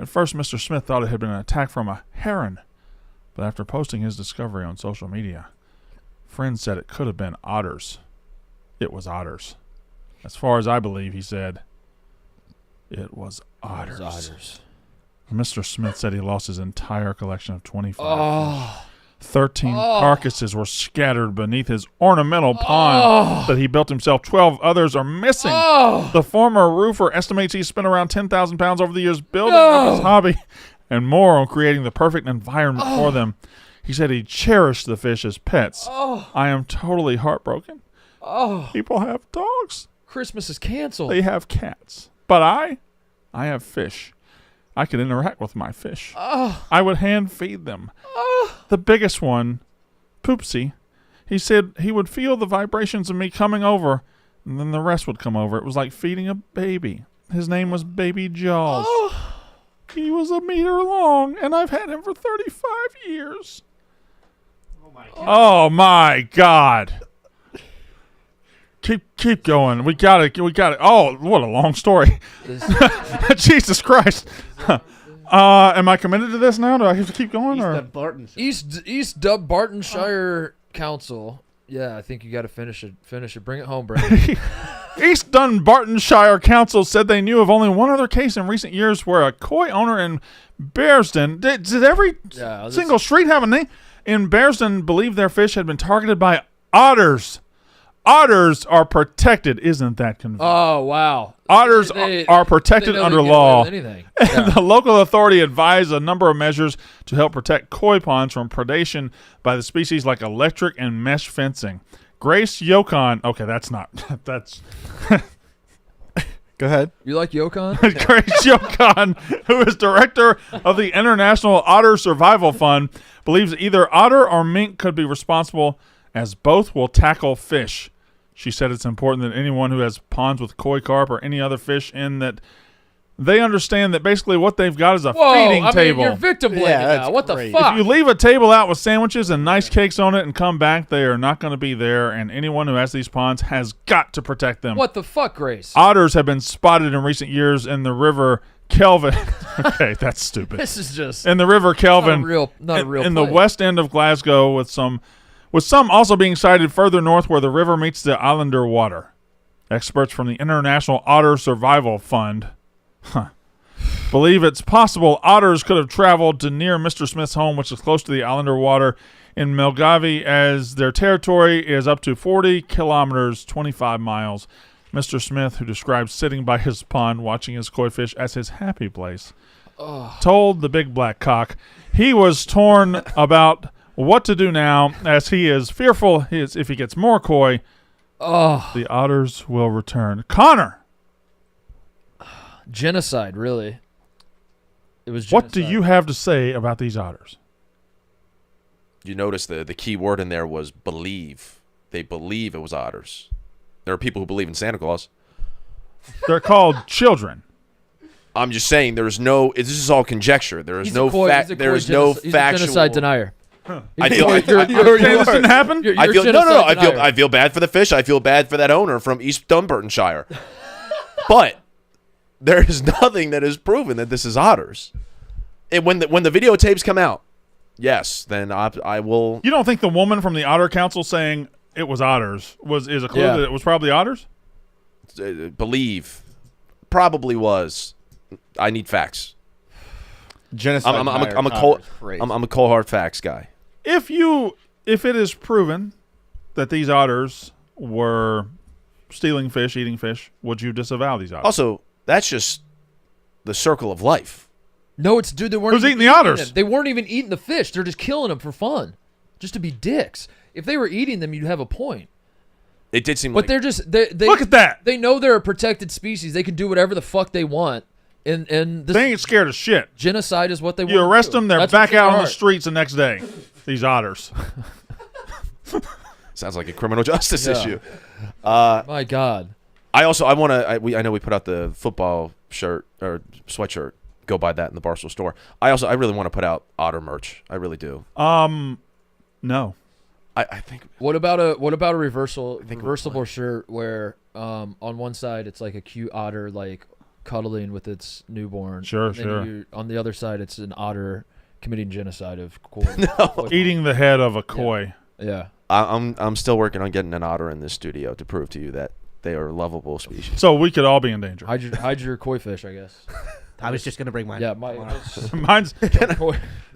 At first, Mr. Smith thought it had been an attack from a heron, but after posting his discovery on social media, friends said it could have been otters. It was otters. As far as I believe, he said, it was otters. Mr. Smith said he lost his entire collection of 25 fish. 13 carcasses were scattered beneath his ornamental pond that he built himself. 12 others are missing. The former roofer estimates he spent around 10,000 pounds over the years building up his hobby and more on creating the perfect environment for them. He said he cherished the fish as pets. I am totally heartbroken. People have dogs. Christmas is canceled. They have cats. But I have fish. I could interact with my fish. I would hand feed them. The biggest one, Poopsie, he said he would feel the vibrations of me coming over, and then the rest would come over. It was like feeding a baby. His name was Baby Jaws. He was 1 meter long, and I've had him for 35 years. Oh my God. Keep going. We got it. Oh, what a long story. Jesus Christ. Am I committed to this now? Do I have to keep going? East Dunbartonshire Council. Yeah, I think you got to finish it. Bring it home, Brandon. East Dunbartonshire Council said they knew of only one other case in recent years where a koi owner in Bearsden did every single street have a name? In Bearsden believed their fish had been targeted by otters. Otters are protected. Isn't that convenient? Oh, wow. Otters are protected they know under they can get law. away with anything. Yeah. The local authority advised a number of measures to help protect koi ponds from predation by the species like electric and mesh fencing. Grace Yocon. Okay, that's not. That's. Go ahead. You like Yocon? Grace Yocon, who is director of the International Otter Survival Fund, believes either otter or mink could be responsible, as both will tackle fish. She said it's important that anyone who has ponds with koi carp or any other fish in that they understand that basically what they've got is a feeding table. You're victim blaming now. What the fuck? If you leave a table out with sandwiches and nice cakes on it and come back, they are not going to be there, and anyone who has these ponds has got to protect them. What the fuck, Grace? Otters have been spotted in recent years in the river Kelvin. Okay, that's stupid. This is just in the river Kelvin, not a real in the west end of Glasgow, with some also being sighted further north where the river meets the Islander water. Experts from the International Otter Survival Fund believe it's possible otters could have traveled to near Mr. Smith's home, which is close to the Islander water in Milngavie, as their territory is up to 40 kilometers, 25 miles. Mr. Smith, who describes sitting by his pond watching his koi fish as his happy place, told the Big Black Cock he was torn about what to do now, as he is fearful if he gets more koi, Oh, The otters will return. Connor, genocide, really. It was what do genocide. you have to say about these otters? You notice the key word in there was believe. They believe it was otters. There are people who believe in Santa Claus. They're called children. I'm just saying there is no. This is all conjecture. There is He's no a coy- fact. he's a There coy is no he's a factual. genocide denier. I feel. You're saying this didn't happen? You're I a feel no. genocide I feel. denier. I feel bad for the fish. I feel bad for that owner from East Dunbartonshire. But there is nothing that is proven that this is otters. And when the videotapes come out, yes, then I will. You don't think the woman from the Otter Council saying it was otters is a clue Yeah. that it was probably otters? Believe. Probably was. I need facts. Genocide. I'm a denier cold. Connor is crazy. I'm a cold hard facts guy. If it is proven that these otters were stealing fish, eating fish, would you disavow these otters? Also, that's just the circle of life. No, it's dude. They weren't. Who's even eating the otters? them. They weren't even eating the fish. They're just killing them for fun, just to be dicks. If they were eating them, you'd have a point. It did seem But like they're just they Look at that. They know they're a protected species. They can do whatever the fuck they want. And this They ain't scared of shit. genocide is what they want. You arrest to do. them, they're That's back what's in out their on the heart. streets the next day. These otters. sounds like a criminal justice Yeah. issue. My God. I know we put out the football shirt or sweatshirt. Go buy that in the Barstool store. I really want to put out otter merch. I really do. No. I think What about a reversible shirt where on one side it's like a cute otter like cuddling with its newborn. Sure, and then sure. on the other side it's an otter committing genocide of koi. Eating the head of a koi. Yeah. I'm still working on getting an otter in this studio to prove to you that they are a lovable species. So we could all be in danger. Hide your koi fish, I guess. I was just gonna bring mine. Yeah, Mine's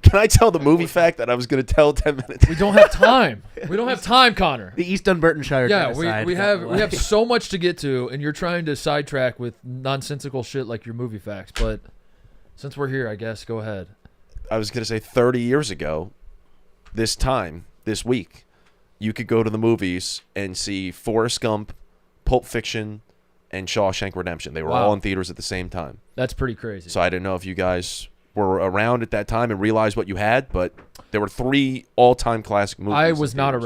Can I tell the movie fact that I was going to tell 10 minutes? we don't have time. We don't have time, Connor. The East Dunbartonshire. Yeah, genocide. we have so much to get to, and you're trying to sidetrack with nonsensical shit like your movie facts. But since we're here, I guess go ahead. I was going to say 30 years ago, this week, you could go to the movies and see Forrest Gump, Pulp Fiction, and Shawshank Redemption. They were Wow. all in theaters at the same time. That's pretty crazy. So I didn't know if you guys were around at that time and realized what you had, but there were 3 all-time classic movies. I in was not theaters.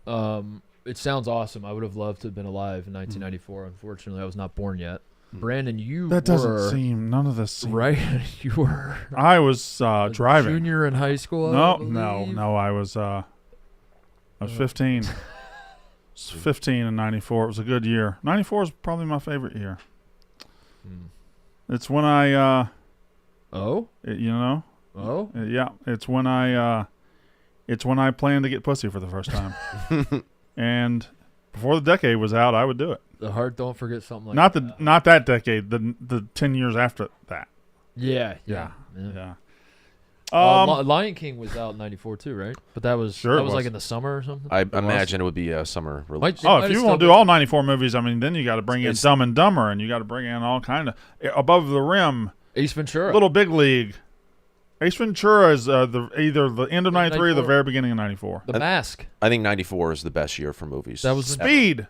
around. It sounds awesome. I would have loved to have been alive in 1994. Unfortunately, I was not born yet. Brandon, you that doesn't were seem. None of this seems. right. You were I was a driving. junior in high school. No, I no, believe. no. I was 15. I was 15 in '94. It was a good year. '94 is probably my favorite year. It's when I, Oh, yeah, it's when I planned to get pussy for the first time. And before the decade was out, I would do it. the heart don't forget something like Not that. not that decade. The 10 years after that. Yeah. Yeah. Lion King was out in '94 too, right? But that was Sure it like was. in the summer or something. I imagine it would be a summer release. Might- Oh, might if have you still want to do been- all 94 movies, I mean, then you got to bring in It's- Dumb and Dumber, and you got to bring in all kind of Above the Rim, Ace Ventura. Little Big League. Ace Ventura is either the end of '93 or the 94. very beginning of '94. The Mask. I think 94 is the best year for movies. That was the- Speed,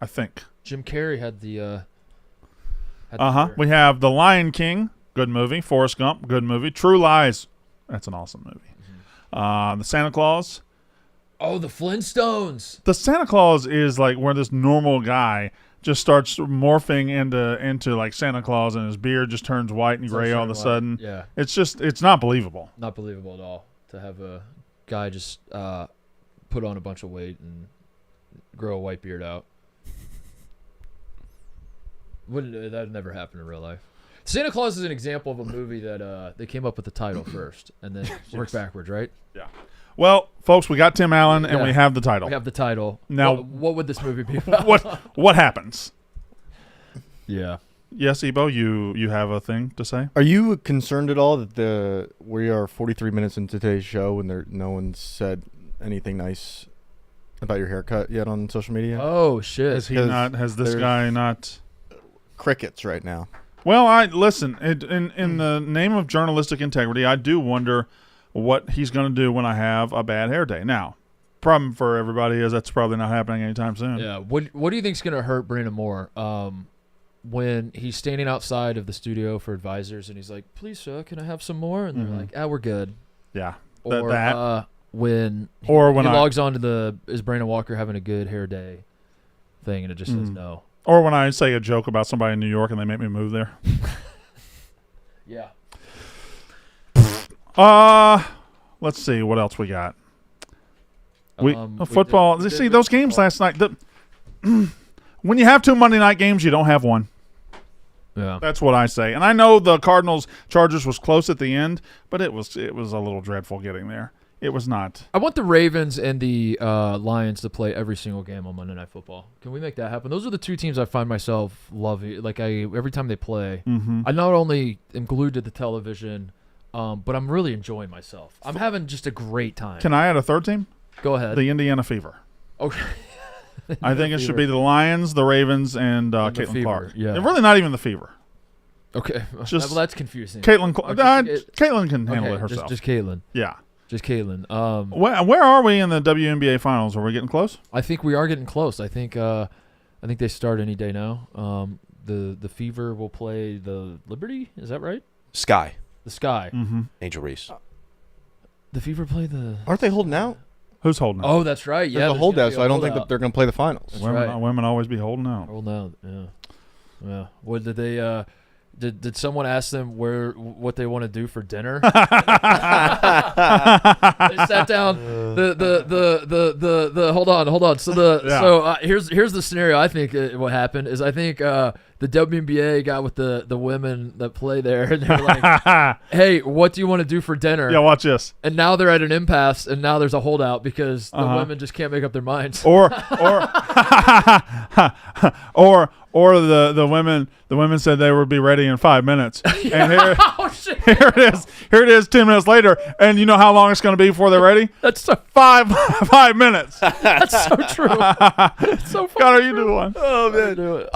I think. Jim Carrey had the. Uh-huh. We have The Lion King, good movie. Forrest Gump, good movie. True Lies, that's an awesome movie. The Santa Claus. Oh, the Flintstones. The Santa Claus is like where this normal guy just starts morphing into like Santa Claus, and his beard just turns white and gray all of a sudden. Yeah, It's not believable. not believable at all to have a guy just put on a bunch of weight and grow a white beard out. Wouldn't that never happen in real life? Santa Claus is an example of a movie that they came up with the title first and then worked backwards, right? Yeah. Well, folks, we got Tim Allen and Yeah. we have the title. We have the title. Now- what would this movie be about? What happens? Yeah. Yes, Ebo, you have a thing to say? Are you concerned at all that we are 43 minutes into today's show and no one said anything nice about your haircut yet on social media? Oh shit. Has this there's- guy not? Crickets right now. Well, I listen. In the name of journalistic integrity, I do wonder what he's going to do when I have a bad hair day. Now, problem for everybody is that's probably not happening anytime soon. Yeah. What do you think's gonna hurt Brandon more? When he's standing outside of the studio for advisors and he's like, "Please, sir, can I have some more?" And they're like, we're good." Yeah. Or that. when he logs on to the "Is Brandon Walker having a good hair day" thing, and it just says no. Or when I say a joke about somebody in New York and they make me move there. Yeah. Let's see what else we got. we Football. did See those games last night. When you have 2 Monday night games, you don't have one. Yeah. That's what I say. And I know the Cardinals Chargers was close at the end, but it was a little dreadful getting there. It was not. I want the Ravens and the Lions to play every single game on Monday Night Football. Can we make that happen? Those are the two teams I find myself loving. Like every time they play, I not only am glued to the television, but I'm really enjoying myself. I'm having just a great time. Can I add a third team? Go ahead. The Indiana Fever. Okay. I think it should be the Lions, the Ravens, and Caitlin Clark. Yeah. They're really not even the Fever. Okay. Just well, that's confusing. Caitlin can handle it herself. Just Caitlin. Yeah. Just Caitlin. Where are we in the WNBA finals? Are we getting close? I think we are getting close. I think they start any day now. The Fever will play the Liberty. Is that right? Sky. The Sky. Mm-hmm. Angel Reese. The Fever play the. Aren't they holding out? Who's holding out? Oh, that's right. Yeah, There's a holdout, so I don't think that they're going to play the finals. Women always be holding out. Holding out. Yeah. What did they? Did someone ask them what they want to do for dinner? They sat down. The hold on. So here's the scenario. I think what happened is I think the WNBA got with the women that play there, and they're like, "Hey, what do you want to do for dinner?" Yeah, watch this. And now they're at an impasse, and now there's a holdout because the women just can't make up their minds. Or the women said they would be ready in 5 minutes. And here it is 10 minutes later, and you know how long it's going to be before they're ready? That's so 5 minutes. That's so true. It's so funny. Connor, you do one. Oh man. Do it.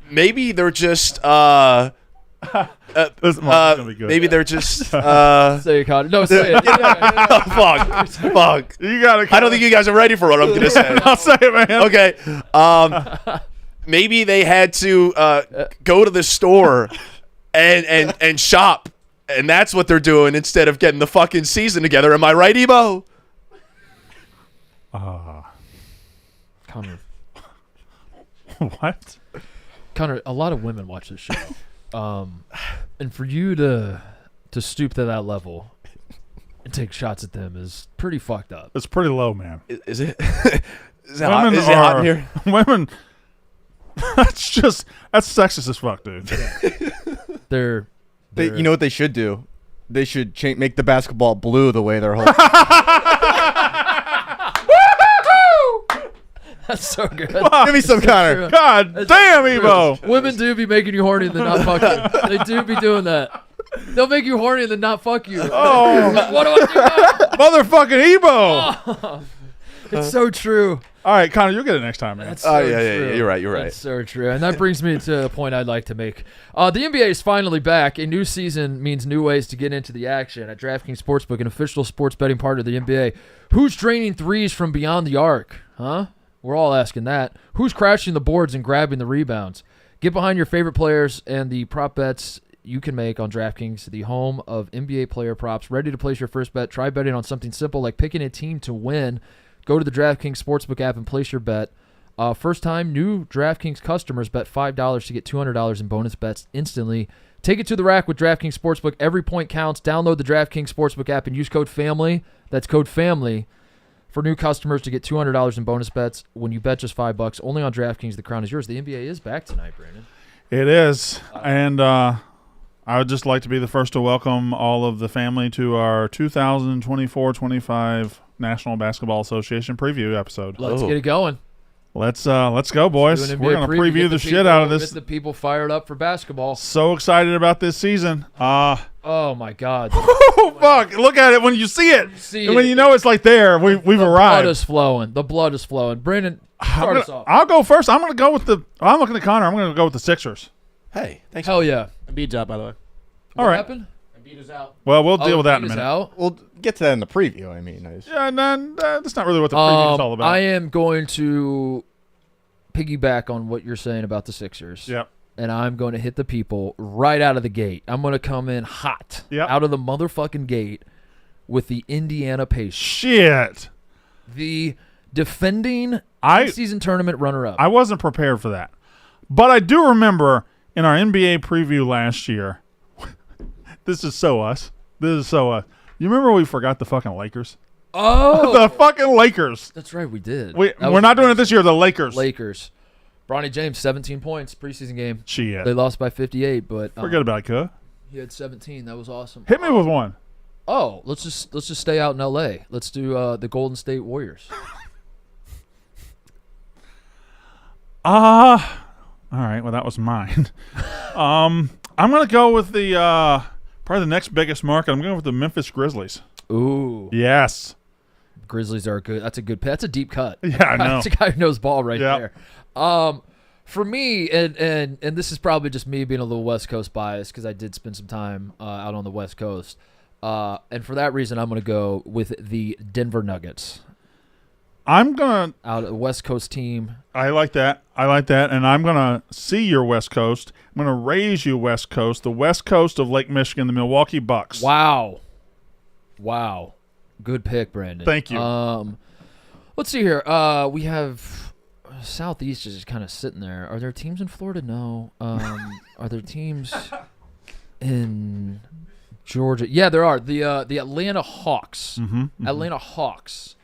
Maybe they're just This one's gonna be good. maybe they're just Say it, Connor. No, say it. Yeah. fuck. You gotta. I don't think you guys are ready for what I'm gonna say. I'll say it, man. Okay. Maybe they had to go to the store and shop, and that's what they're doing instead of getting the fucking season together. Am I right, Ebo? Connor. What? Connor, a lot of women watch this show. And for you to stoop to that level and take shots at them is pretty fucked up. It's pretty low, man. Is it? Is it hot in here? Women. That's sexist as fuck, dude. You know what they should do? They should make the basketball blue the way they're holding. That's so good. Give me some, Connor. God damn, Evo. Women do be making you horny and then not fuck you. They do be doing that. They'll make you horny and then not fuck you. Oh, What do I do? motherfucking Evo. Oh, it's so true. All right, Connor, you'll get it next time, man. That's so Yeah. true. You're right. That's so true. And that brings me to a point I'd like to make. The NBA is finally back. A new season means new ways to get into the action. At DraftKings Sportsbook, an official sports betting partner of the NBA, who's draining threes from beyond the arc? Huh? We're all asking that. Who's crashing the boards and grabbing the rebounds? Get behind your favorite players and the prop bets you can make on DraftKings, the home of NBA player props. Ready to place your first bet? Try betting on something simple like picking a team to win. Go to the DraftKings Sportsbook app and place your bet. First time new DraftKings customers bet $5 to get $200 in bonus bets instantly. Take it to the rack with DraftKings Sportsbook. Every point counts. Download the DraftKings Sportsbook app and use code FAMILY. That's code FAMILY for new customers to get $200 in bonus bets when you bet just $5. Only on DraftKings. The crown is yours. The NBA is back tonight, Brandon. It is. And I would just like to be the first to welcome all of the family to our 2024-25 National Basketball Association preview episode. Let's get it going. Let's go, boys. We're going to preview the shit out of this. Get the people fired up for basketball. So excited about this season. Oh, my God. Oh, fuck. Look at it when you see it. And when you know it's like there, we've arrived. The blood is flowing. Brandon, start us off. I'll go first. I'm looking at Connor. I'm going to go with the Sixers. Hey, thanks. Hell yeah. Embiid's out, by the way. What happened? Beat us out. Well, we'll deal with that in a Beat us minute. out? We'll get to that in the preview. I mean, Yeah, no, that's not really what the preview is all about. I am going to piggyback on what you're saying about the Sixers. Yep. And I'm going to hit the people right out of the gate. I'm going to come in hot out of the motherfucking gate with the Indiana Pacers. Shit. The defending season tournament runner-up. I wasn't prepared for that. But I do remember in our NBA preview last year, this is so us. You remember we forgot the fucking Lakers? Oh. The fucking Lakers. That's right, we did. We're not doing it this year. The Lakers. Lakers. Bronny James, 17 points, preseason game. Shit. They lost by 58, but forget about it, cuh. He had 17. That was awesome. Hit me with one. Oh, let's just stay out in L.A. Let's do the Golden State Warriors. All right. Well, that was mine. I'm gonna go with the probably the next biggest market. I'm going with the Memphis Grizzlies. Ooh. Yes. Grizzlies are good. That's a good pick. That's a deep cut. Yeah, I know. That's a guy who knows ball right there. For me, and this is probably just me being a little West Coast biased because I did spend some time out on the West Coast. And for that reason, I'm going to go with the Denver Nuggets. I'm going to... Out of the West Coast team. I like that. And I'm going to see your West Coast. I'm going to raise you West Coast. The West Coast of Lake Michigan, the Milwaukee Bucks. Wow. Good pick, Brandon. Thank you. Let's see here. We have... Southeast is just kind of sitting there. Are there teams in Florida? No. Are there teams in Georgia? Yeah, there are. The Atlanta Hawks. Atlanta Hawks.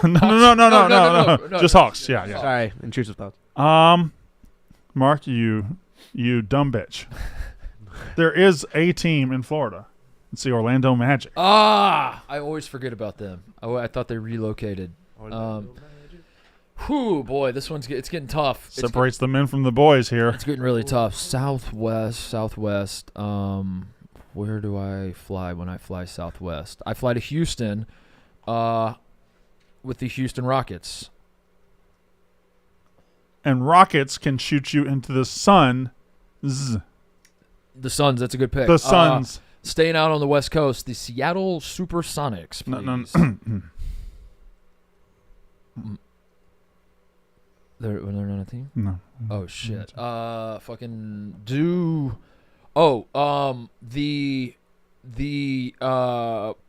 No. Just Hawks. Yeah. Sorry, intrusive thoughts. Mark, you dumb bitch. There is a team in Florida. It's the Orlando Magic. I always forget about them. I thought they relocated. Whew, boy, this one's getting tough. Separates the men from the boys here. It's getting really tough. Southwest. Where do I fly when I fly Southwest? I fly to Houston with the Houston Rockets. And Rockets can shoot you into the sun. The Suns, that's a good pick. The Suns. Staying out on the West Coast, the Seattle Supersonics, please. They're not a team? No. Oh shit. The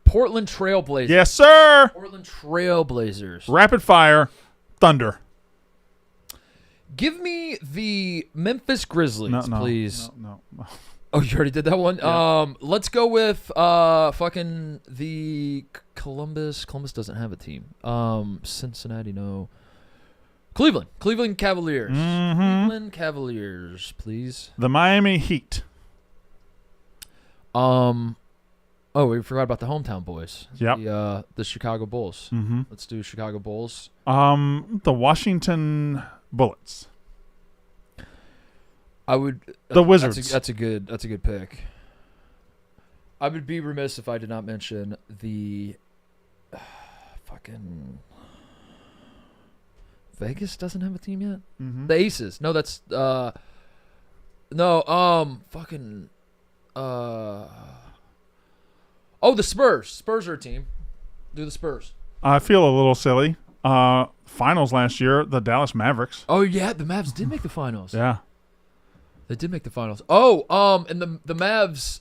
Portland Trailblazers. Yes, sir. Portland Trailblazers. Rapid fire, Thunder. Give me the Memphis Grizzlies, please. No. Oh, you already did that one? Yeah. Let's go with fucking the Columbus. Columbus doesn't have a team. Cincinnati, no. Cleveland Cavaliers. Cleveland Cavaliers, please. The Miami Heat. Oh, we forgot about the hometown boys. Yep. The Chicago Bulls. Let's do Chicago Bulls. The Washington Bullets. The Wizards. That's a good pick. I would be remiss if I did not mention the fucking Vegas doesn't have a team yet. The Aces. No, that's fucking the Spurs. Spurs are a team. Do the Spurs. I feel a little silly. Finals last year, the Dallas Mavericks. Oh yeah, the Mavs did make the finals. Yeah. They did make the finals. And the Mavs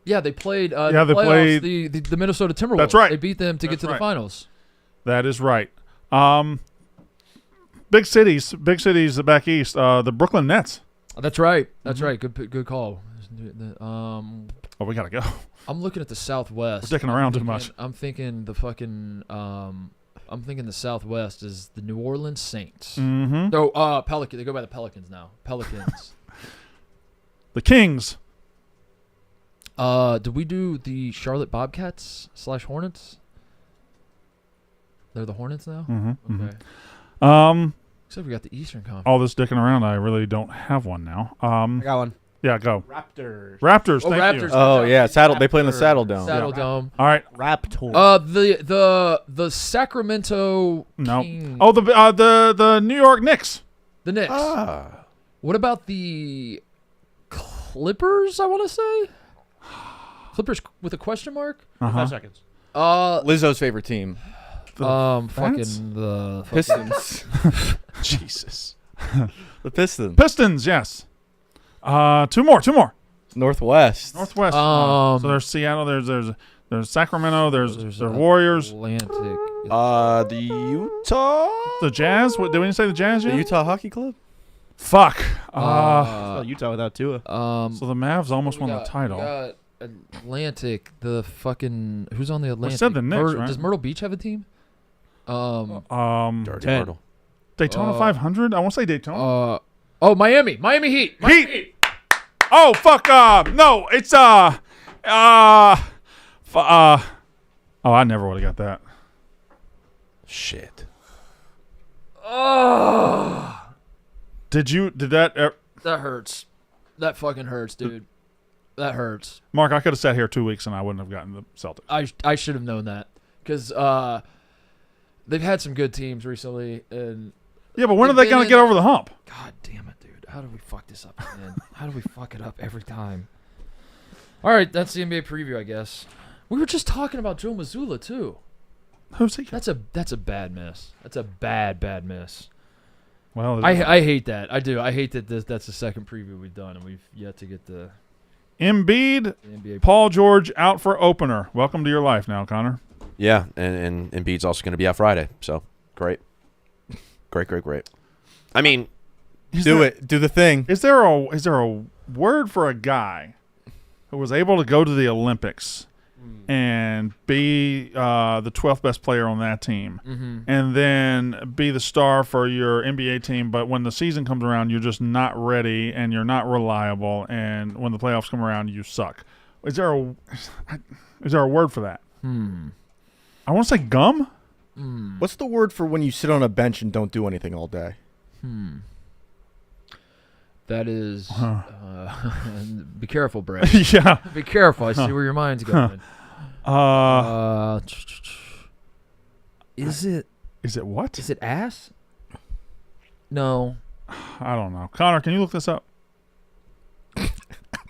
they played they played the Minnesota Timberwolves. That's right. They beat them to get to the finals. That is right. Big cities back east. The Brooklyn Nets. That's right. That's right. Good call. We gotta go. I'm looking at the Southwest. We're sticking around too much. I'm thinking the fucking. I'm thinking the Southwest is the New Orleans Saints. No, Pelican. They go by the Pelicans now. Pelicans. The Kings. Did we do the Charlotte Bobcats / Hornets? They're the Hornets now? Okay. Except we got the Eastern Conference. All this dicking around, I really don't have one now. I got one. Yeah, go. Raptors. Thank you. Oh, yeah. They play in the Saddle Dome. Saddle Dome. All right. Raptors. The Sacramento Kings. Oh, the New York Knicks. The Knicks. What about the Clippers, I want to say? Clippers with a question mark? 5 seconds. Lizzo's favorite team. Fucking the Pistons. Jesus. The Pistons. Pistons, yes. Two more. Northwest. Northwest. So there's Seattle. There's Sacramento. There's Warriors. Atlantic. The Utah. The Jazz. What did we say? The Jazz yet? The Utah Hockey Club. Fuck. Utah without Tua. So the Mavs almost we won the got- title. we got Atlantic. The fucking who's on the Atlantic? said the Knicks, right? Does Myrtle Beach have a team? Dirty 10. Myrtle. Daytona 500. I want to say Daytona. Miami Heat. Heat. Oh fuck. No, it's oh, I never would have got that. Shit. Did that? That hurts. That fucking hurts, dude. That hurts. Mark, I could have sat here 2 weeks and I wouldn't have gotten the Celtics. I should have known that because they've had some good teams recently, and Yeah, but when are They've they gonna been get in- over the hump? God damn it, dude! How do we fuck this up, man? How do we fuck it up every time? All right, that's the NBA preview, I guess. We were just talking about Joe Mazzulla too. Who's he? That's a bad miss. That's a bad miss. Well, I hate that. I do. I hate that that's the second preview we've done, and we've yet to get the Embiid, NBA. Paul George out for opener. Welcome to your life now, Connor. Yeah, and Embiid's also going to be out Friday. So great. Great. I mean, Do it. Do the thing. Is there a word for a guy who was able to go to the Olympics and be the 12th best player on that team, and then be the star for your NBA team, but when the season comes around, you're just not ready and you're not reliable, and when the playoffs come around, you suck? Is there a word for that? I want to say gum. What's the word for when you sit on a bench and don't do anything all day? That is. Be careful, Brad. Yeah. Be careful. I see where your mind's going. Is it What? is it ass? No. I don't know. Connor, can you look this up?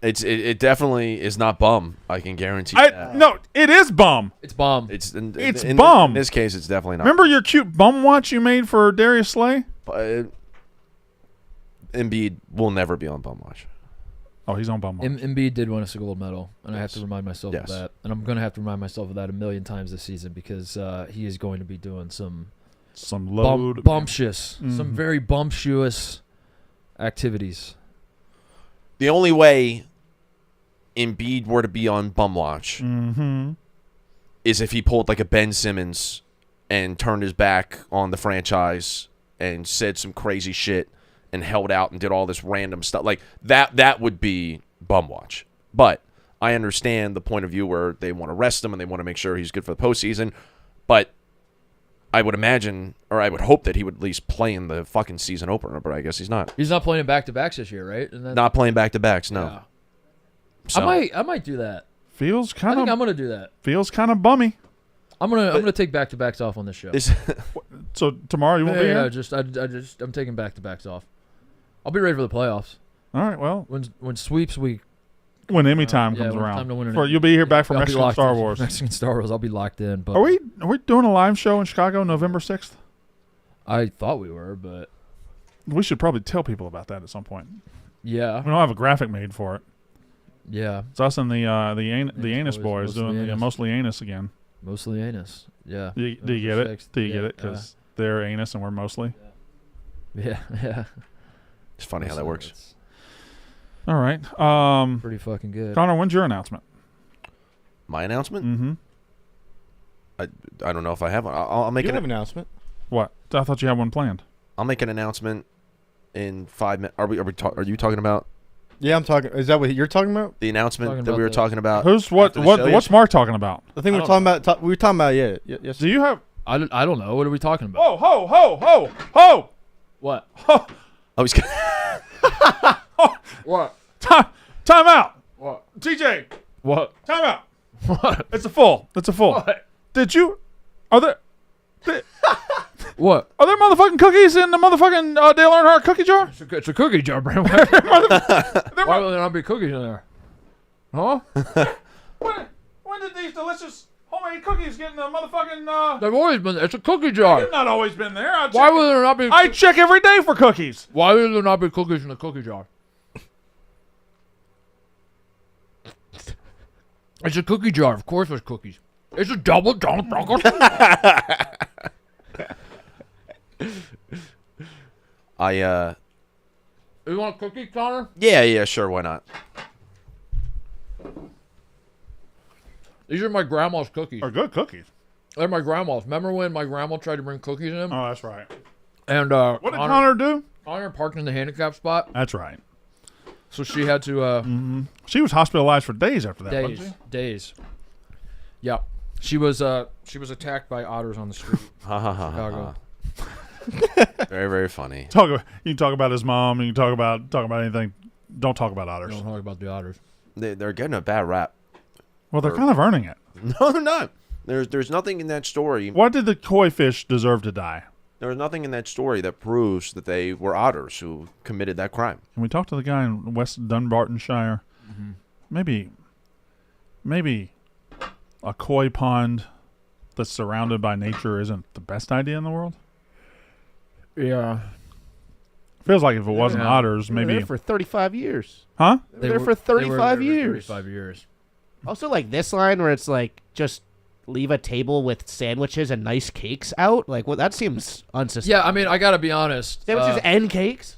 it definitely is not bum. I can guarantee that. No, it is bum. It's bomb. It's bum. In this case, it's definitely not. Remember your cute bum watch you made for Darius Slay? But Embiid will never be on bum watch. Oh, he's on bum watch. Embiid did win us a gold medal, and I have Yes. to remind myself Yes. of that. And I'm going to have to remind myself of that a million times this season because he is going to be doing some Some load. bumptious, some very bumptious activities. The only way Embiid were to be on bum watch is if he pulled like a Ben Simmons and turned his back on the franchise and said some crazy shit and held out and did all this random stuff. Like that would be bum watch. But I understand the point of view where they want to rest him and they want to make sure he's good for the postseason. But I would imagine, or I would hope that he would at least play in the fucking season opener, but I guess he's not. He's not playing back-to-backs this year, right? And Not playing back-to-backs, no. Yeah. So, I might do that. Feels I kind think I'm of going to do that. bummy. I'm gonna take back-to-backs off on this show. So tomorrow you won't be Yeah, here? I'm taking back-to-backs off. I'll be ready for the playoffs. All right, well, When sweeps week when Emmy time yeah, comes when around. time to win an For, Emmy. you'll be here back for I'll be Mexican locked Star in. Wars. Mexican Star Wars. I'll be locked in. But Are we doing a live show in Chicago November 6th? I thought we were, but We should probably tell people about that at some point. yeah, We don't have a graphic made for it. yeah, It's us and the Anus boys Mostly doing the Anus. mostly anus again. mostly anus. Yeah. Do you get November it? 6th. Do you get Yeah, it? Because they're anus and we're mostly. yeah. it's funny how that works. It's All right. pretty fucking good. Connor, when's your announcement? My announcement? Mm-hmm. I don't know if I have one. I'll make You an have an announcement. What? I thought you had one planned. I'll make an announcement in 5 minutes. Are you talking about Yeah, I'm talking. Is that what you're talking about? the announcement Talking that we about were the- talking about? Who's after the show what's Mark talking about? The thing I we were don't talking about. We were talking about. Yeah. Yes. Do you have? I don't know. What are we talking about? Whoa, ho, ho, ho, ho! What? Oh, he's What? Time out. What? TJ, What? time out. What? It's a full. What? Did you? Are there? What? Are there motherfucking cookies in the motherfucking Dale Earnhardt cookie jar? It's a cookie jar, Brandon. Why would there not be cookies in there? Huh? What? did these delicious homemade cookies get in the motherfucking? They've always been. It's a cookie jar. They've not always been there. Why would there not be? I check every day for cookies. Why would there not be cookies in the cookie jar? It's a cookie jar. Of course there's cookies. It's a double dunk chocolate. You want a cookie, Connor? Yeah, sure, why not? These are my grandma's cookies. Are good cookies. They're my grandma's. Remember when my grandma tried to bring cookies in? Oh, that's right. And What did Connor do? Connor parked in the handicap spot, That's right. so she had to She was hospitalized for days after that. Wasn't she? days. Yep. She was attacked by otters on the street. Ha ha ha Chicago. Very, very funny. You can talk about his mom. You can talk about anything. Don't talk about otters. Don't talk about the otters. They're getting a bad rap. Well, they're kind of earning it. No, they're not. There's nothing in that story. Why did the koi fish deserve to die? There was nothing in that story that proves that they were otters who committed that crime. Can we talk to the guy in West Dunbartonshire? Maybe a koi pond that's surrounded by nature isn't the best idea in the world. Yeah. Feels like if it wasn't Yeah. otters, They were maybe. there for 35 years. Huh? They were there for 35 years. 35 years. Also, like this line where it's like, just leave a table with sandwiches and nice cakes out. Like, well, that seems unsustainable. Yeah, I mean, I gotta be honest. Sandwiches and cakes?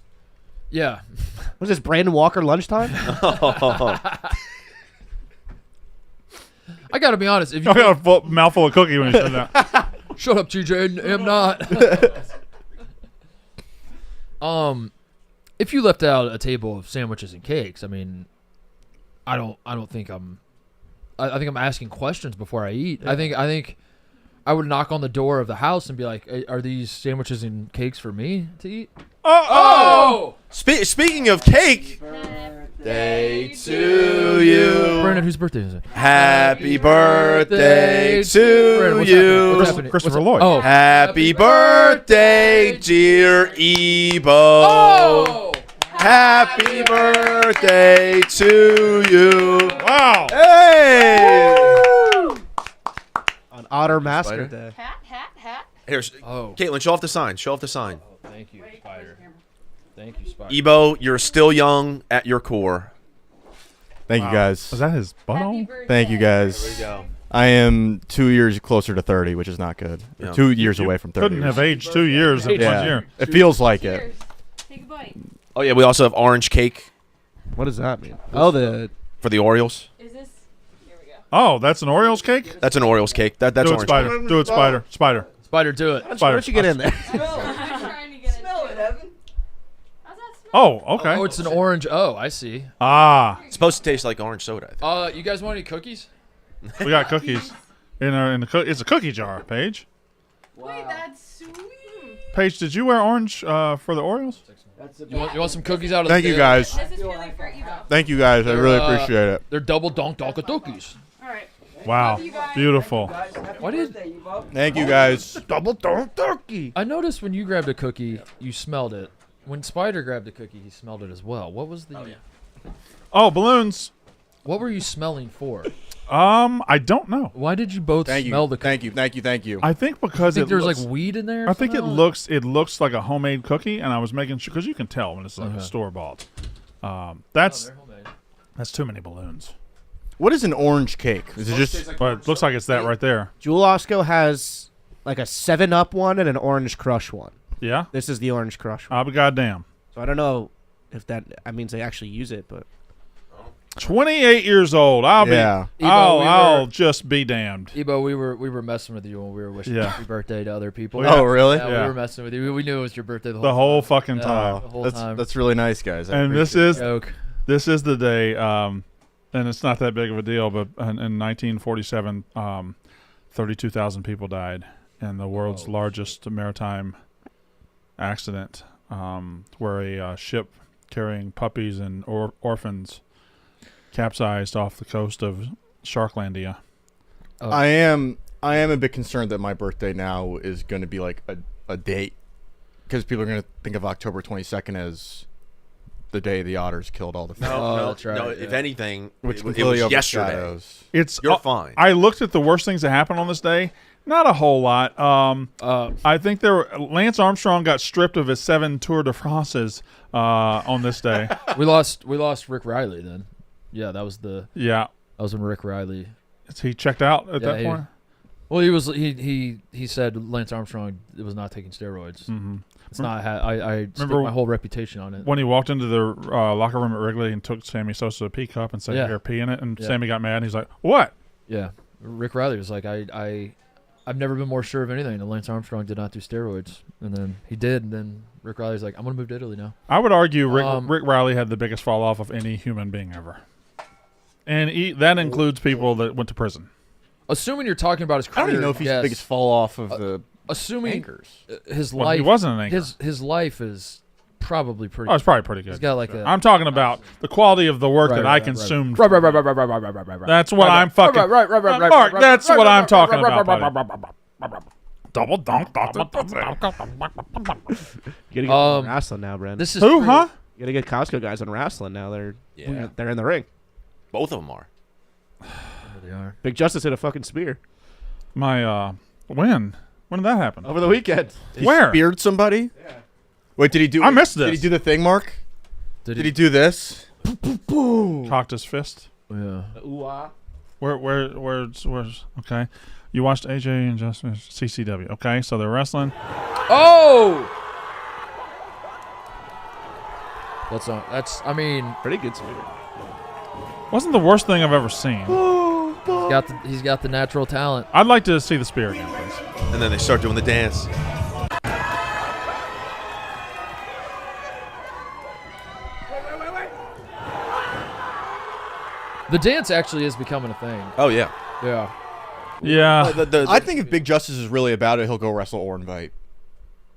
Yeah. Was this Brandon Walker lunchtime? I gotta be honest. If you I got a mouthful of cookie when he said that. shut up, TJ. I'm not. If you left out a table of sandwiches and cakes, I mean, I don't think I'm. I think I'm asking questions before I eat. Yeah. I think I would knock on the door of the house and be like, "Are these sandwiches and cakes for me to eat?" Oh! Speaking of cake, day to you. Brandon, whose birthday is it? Happy birthday to Brandon, what's you. happening? What's happening? Christopher What's- Lloyd. Oh, Happy birthday, dear Ebo. Oh! Happy birthday to you. Wow. Hey! On Otter Master Spider? Day. Hat. Here's Oh. Caitlin, show off the sign. Show off the sign. Thank you, Spider. Thank you, Spider. Ebo, you're still young at your core. Thank you guys. Was that his butthole? Thank you guys. go. I am 2 years closer to 30, which is not good. Yeah. 2 years away from 30. Couldn't have aged 2 years in 1 Yeah. year. It feels like it. Cheers. Take a bite. Oh yeah, we also have orange cake What does that mean? Oh, the for the Orioles. Is this? Here we go. Oh, that's an Orioles cake? That's an Orioles cake. That's Do it, orange. Spider. Do it, Spider. Spider. Spider, do it. Why Spider. don't you get in there? I'm trying to get smell it, Evan. How's that smell? Oh, okay. Oh, it's an orange. Oh, I see. Ah, It's supposed to taste like orange soda. I think. You guys want any cookies? we got cookies in the. It's a cookie jar, Paige. Wait, that's sweet. Paige, did you wear orange for the Orioles? You want some cookies out of Thank the you guys. This is really for Evo. Thank you guys. I really appreciate it. They're double donk cookies. All right. Wow, Love you guys. beautiful. Why did Thank you guys. Double dunk turkey. I noticed when you grabbed a cookie, you smelled it. When Spider grabbed a cookie, he smelled it as well. What was the? Oh, balloons. What were you smelling for? I don't know. Why did you both Thank smell you. the cookie? Thank you. I think because Think it there's looks, like weed in there? or I think it something? looks like a homemade cookie, and I was making sure because you can tell when it's like a store bought. That's They're homemade. that's too many balloons. What is an orange cake? Is it just But it looks like it's that right there. Jewel Osco has like a 7-Up one and an Orange Crush one. Yeah. This is the Orange Crush one. I'll be goddamn. So I don't know if that means they actually use it, but 28 years old. I'll Yeah. be. Ebo, I'll just be damned. Ebo, we were messing with you when we were wishing Yeah. happy birthday to other people. Yeah. Oh, really? Yeah, Yeah. we were messing with you. We knew it was your birthday The whole fucking Yeah. time. The whole That's time. that's really nice, guys. I And this appreciate is joke. this is the day, and it's not that big of a deal, but in 1947, 32,000 people died in the world's largest maritime accident, where a ship carrying puppies and orphans capsized off the coast of Sharklandia. I am a bit concerned that my birthday now is going to be like a date because people are going to think of October 22nd as the day the Otters killed all the fans. Oh, that's right. No, yeah. if anything, Which it completely was yesterday. overshadows. You're fine. I looked at the worst things that happened on this day. Not a whole lot. I think Lance Armstrong got stripped of his 7 Tour de France's on this day. We lost Rick Riley then. Yeah, that was when Rick Riley. He checked out at that point. Well, he said Lance Armstrong was not taking steroids. Mm-hmm. It's not. I stake my whole reputation on it. When he walked into the locker room at Wrigley and took Sammy Sosa a pee cup and said, "Here, pee in it," and Sammy got mad. And he's like, "What?" Yeah, Rick Riley was like, I've never been more sure of anything that Lance Armstrong did not do steroids, and then he did. And then Rick Riley's like, I'm gonna move to Italy now. I would argue Rick Riley had the biggest fall off of any human being ever, and that includes people that went to prison. Assuming you're talking about his career, I don't even know if he's the biggest fall off of the assuming anchors. His Well, life. he wasn't an anchor. His life is probably pretty. Oh, it's probably pretty good. He's got like a. I'm talking about the quality of the work that I consumed. Right. That's what I'm fucking. Right. Mark, that's what I'm talking about, buddy. Double dunk. You gotta get on wrestling now, Brandon. This is Who, huh? You gotta get Costco guys on wrestling now. They're in the ring. Both of them are. They are. Big Justice hit a fucking spear My when did that happen? over the weekend. He Where? speared somebody? Yeah. Wait, did he do? I missed this. Did he do the thing, Mark? Did Did he do this? Cocked his fist. Yeah. Where's okay? You watched AJ and Justice CCW. Okay, so they're wrestling. Oh. That's. I mean, Pretty good spear. Wasn't the worst thing I've ever seen. he's got the natural talent. I'd like to see the spear again, please. And then they start doing the dance. The dance actually is becoming a thing. Oh yeah. Yeah. Yeah. I think if Big Justice is really about it, he'll go wrestle or invite.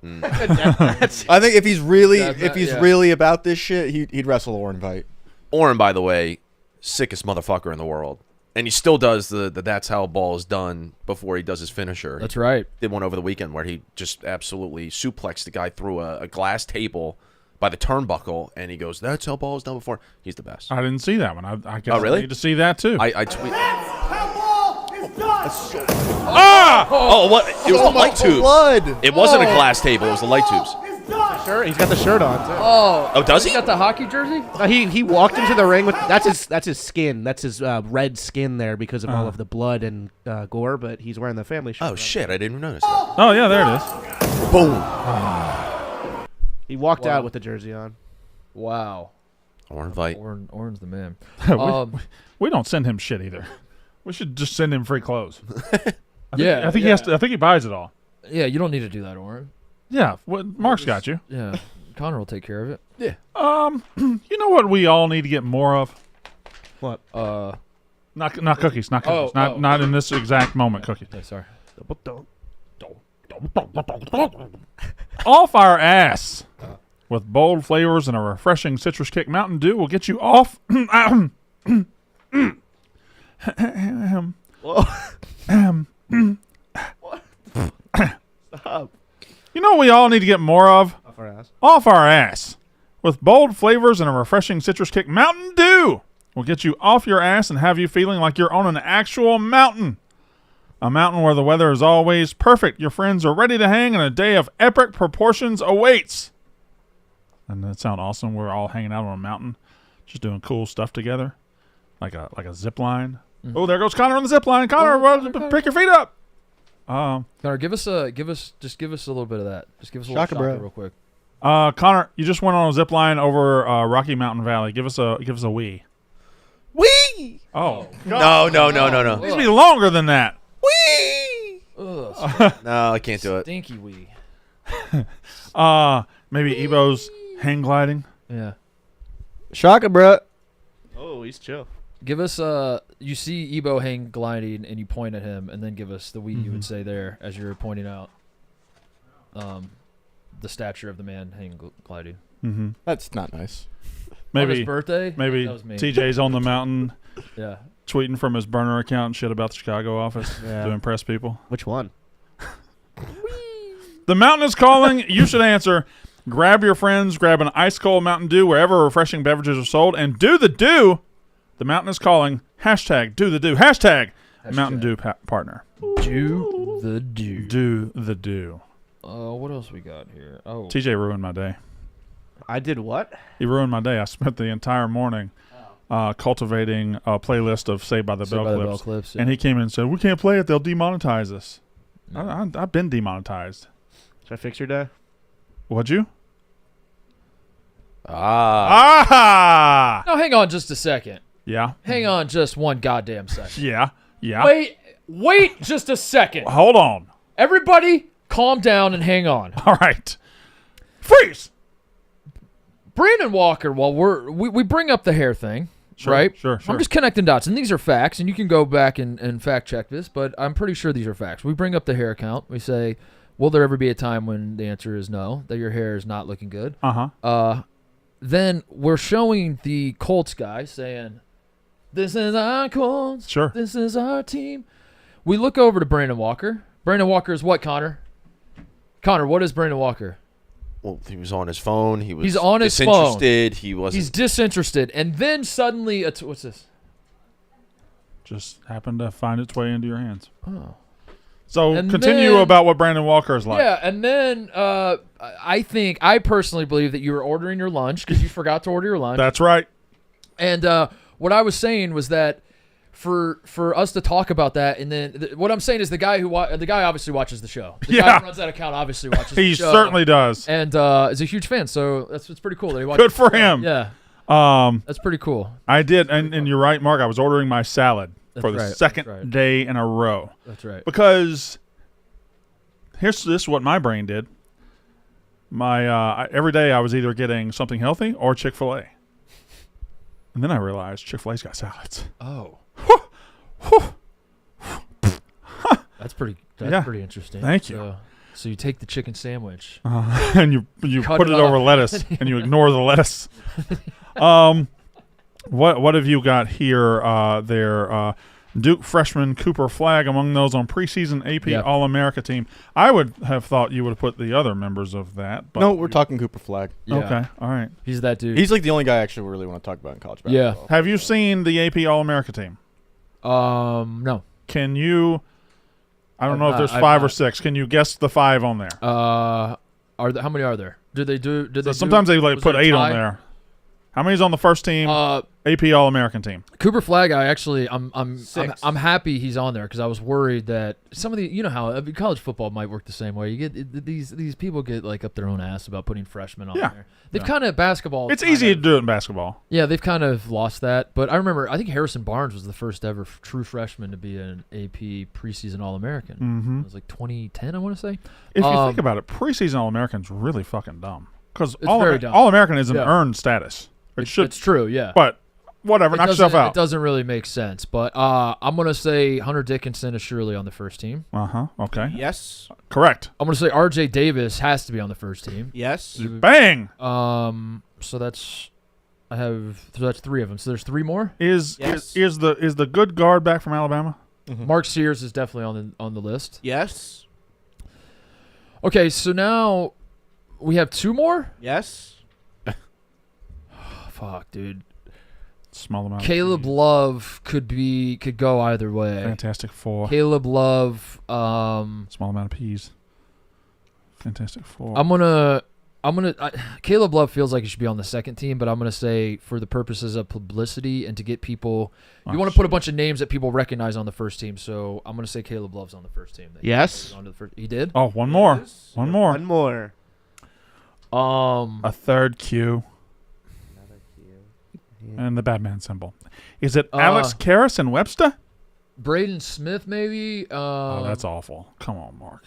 I think if he's really about this shit, he'd wrestle or invite. Oren, by the way, sickest motherfucker in the world. And he still does the that's how a ball is done before he does his finisher. That's right. Did one over the weekend where he just absolutely suplexed the guy through a glass table by the turnbuckle, and he goes, that's how ball is done before. He's the best. I didn't see that one. I guess really? I need to see that too. I tweet. Ah! Oh, what? It was the light tubes. Blood. It wasn't a glass table. It was the light tubes. Sure, he's got the shirt on too. Oh, does he? Got the hockey jersey? He walked into the ring with that's his skin. That's his red skin there because of all of the blood and gore. But he's wearing the family shirt. Oh shit! I didn't even notice that. Oh yeah, there it is. Boom. He walked out with the jersey on. Wow. Or invite. Oren's the man. We don't send him shit either. We should just send him free clothes. Yeah. I think he has to. I think he buys it all. Yeah, you don't need to do that, Oren. Yeah, Mark's got you. Yeah. Connor will take care of it. Yeah. You know what we all need to get more of? What? Not cookies, not cookies, not in this exact moment. Cookies. Okay, sorry. Off our ass with bold flavors and a refreshing citrus kick. Mountain Dew will get you off. Stop. You know what we all need to get more of? Off our ass. Off our ass. With bold flavors and a refreshing citrus kick, Mountain Dew will get you off your ass and have you feeling like you're on an actual mountain. A mountain where the weather is always perfect. Your friends are ready to hang and a day of epic proportions awaits. Doesn't that sound awesome? We're all hanging out on a mountain, just doing cool stuff together. Like a zip line. Mm-hmm. Oh, there goes Connor on the zip line. Connor, pick your feet up. Connor, give us a little bit of that. Just give us a little Shaka, bro. real quick. Connor, you just went on a zip line over Rocky Mountain Valley. Give us a wee. Wee! Oh. No. It needs to be longer than that. Wee! Ugh, No, I can't do it. stinky wee. Maybe Ebo's hang gliding. Yeah. Shaka, bro. Oh, he's chill. Give us you see Ebo hang gliding and you point at him and then give us the wee you would say there as you're pointing out the stature of the man hang gliding. Mm-hmm. That's not nice. On his Maybe birthday? maybe That was me. TJ's on the mountain Yeah. tweeting from his burner account and shit about the Chicago office to impress people. Which one? The mountain is calling. You should answer. Grab your friends, grab an ice cold Mountain Dew wherever refreshing beverages are sold, and do the do. The mountain is calling. Hashtag do the do. Hashtag Mountain Dew partner. Do the do. Do the do. What else we got here? Oh, TJ ruined my day. I did what? He ruined my day. I spent the entire morning cultivating a playlist of Saved by the Bell clips. yeah. And he came in and said, we can't play it. They'll demonetize us. I've been demonetized. Should I fix your day? What'd you? Ah. Ah! No, hang on just a second. Yeah. Hang on just one goddamn second. Yeah. Yeah. Wait just a second. Hold on. Everybody, calm down and hang on. All right. Freeze! Brandon Walker, while we bring up the hair thing, right? Sure. I'm just connecting dots, and these are facts, and you can go back and fact check this, but I'm pretty sure these are facts. We bring up the hair count. We say, will there ever be a time when the answer is no, that your hair is not looking good? Then we're showing the Colts guy saying, this is our Colts. Sure. This is our team. We look over to Brandon Walker. Brandon Walker is what, Connor? Connor, what is Brandon Walker? Well, he was on his phone. He's on his phone. disinterested. He wasn't. He's disinterested. And then suddenly, what's this? Just happened to find its way into your hands. Oh. So And continue then- about what Brandon Walker is like. Yeah, and then I personally believe that you were ordering your lunch because you forgot to order your lunch. That's right. And what I was saying was that for us to talk about that, and then what I'm saying is the guy obviously watches the show. The guy who runs that account obviously watches the He show. certainly does. And is a huge fan, so it's pretty cool that he watches. Good for the show. him. Yeah, that's pretty cool. I did, and you're right, Mark. I was ordering my salad for the right, second that's right. day in a row. That's right. Because this is what my brain did. Every day I was either getting something healthy or Chick-fil-A. And then I realized Chick-fil-A's got salads. Oh, Yeah. that's pretty interesting. Thank you. So you take the chicken sandwich. And you Cut put it it over off. lettuce, and you ignore the lettuce. What have you got here? Duke freshman Cooper Flagg among those on preseason AP All-America team. I would have thought you would have put the other members of that. But No, we're talking Cooper Flagg. Yeah. Okay, all right. He's that dude. He's like the only guy I actually really want to talk about in college Yeah. basketball. Have you seen the AP All-America team? No. Can you? I don't I've know if not- there's I've 5 or not. 6. Can you guess the 5 on there? How many are there? Did they do? Sometimes they like was put there a 8 on tie? there. How many's on the first team? AP All-American team. Cooper Flagg, I'm 6. I'm happy he's on there because I was worried that some of the, you know how college football might work the same way. You get these people get like up their own ass about putting freshmen on there. They've kind of basketball. It's easy to do it in basketball. Yeah, they've kind of lost that. But I remember, I think Harrison Barnes was the first ever true freshman to be an AP preseason All-American. Mm-hmm. It was like 2010, I want to say. If you think about it, preseason All-American's really fucking dumb. Because very dumb. All-American is an Yeah. earned status. It's true, yeah. But whatever, knock yourself It out. doesn't really make sense. But I'm going to say Hunter Dickinson is surely on the first team. Okay. Yes. Correct. I'm going to say R.J. Davis has to be on the first team. Yes. Bang! So that's 3 of them. So there's 3 more. Is the good guard back from Alabama? Mark Sears is definitely on the list. Yes. Okay, so now we have 2 more. Yes. Fuck, dude. Small amount. Caleb Love could go either way. Fantastic Four. Caleb Love. Small amount of peas. Fantastic Four. Caleb Love feels like he should be on the second team, but I'm gonna say for the purposes of publicity and to get people, you want to put a bunch of names that people recognize on the first team. So I'm gonna say Caleb Love's on the first team. Yes. He did. Oh, one more. Yes. One more. One more. A third Q. And the Batman symbol. Is it Alex Karras and Webster? Braden Smith, maybe. Oh, that's awful. Come on, Mark.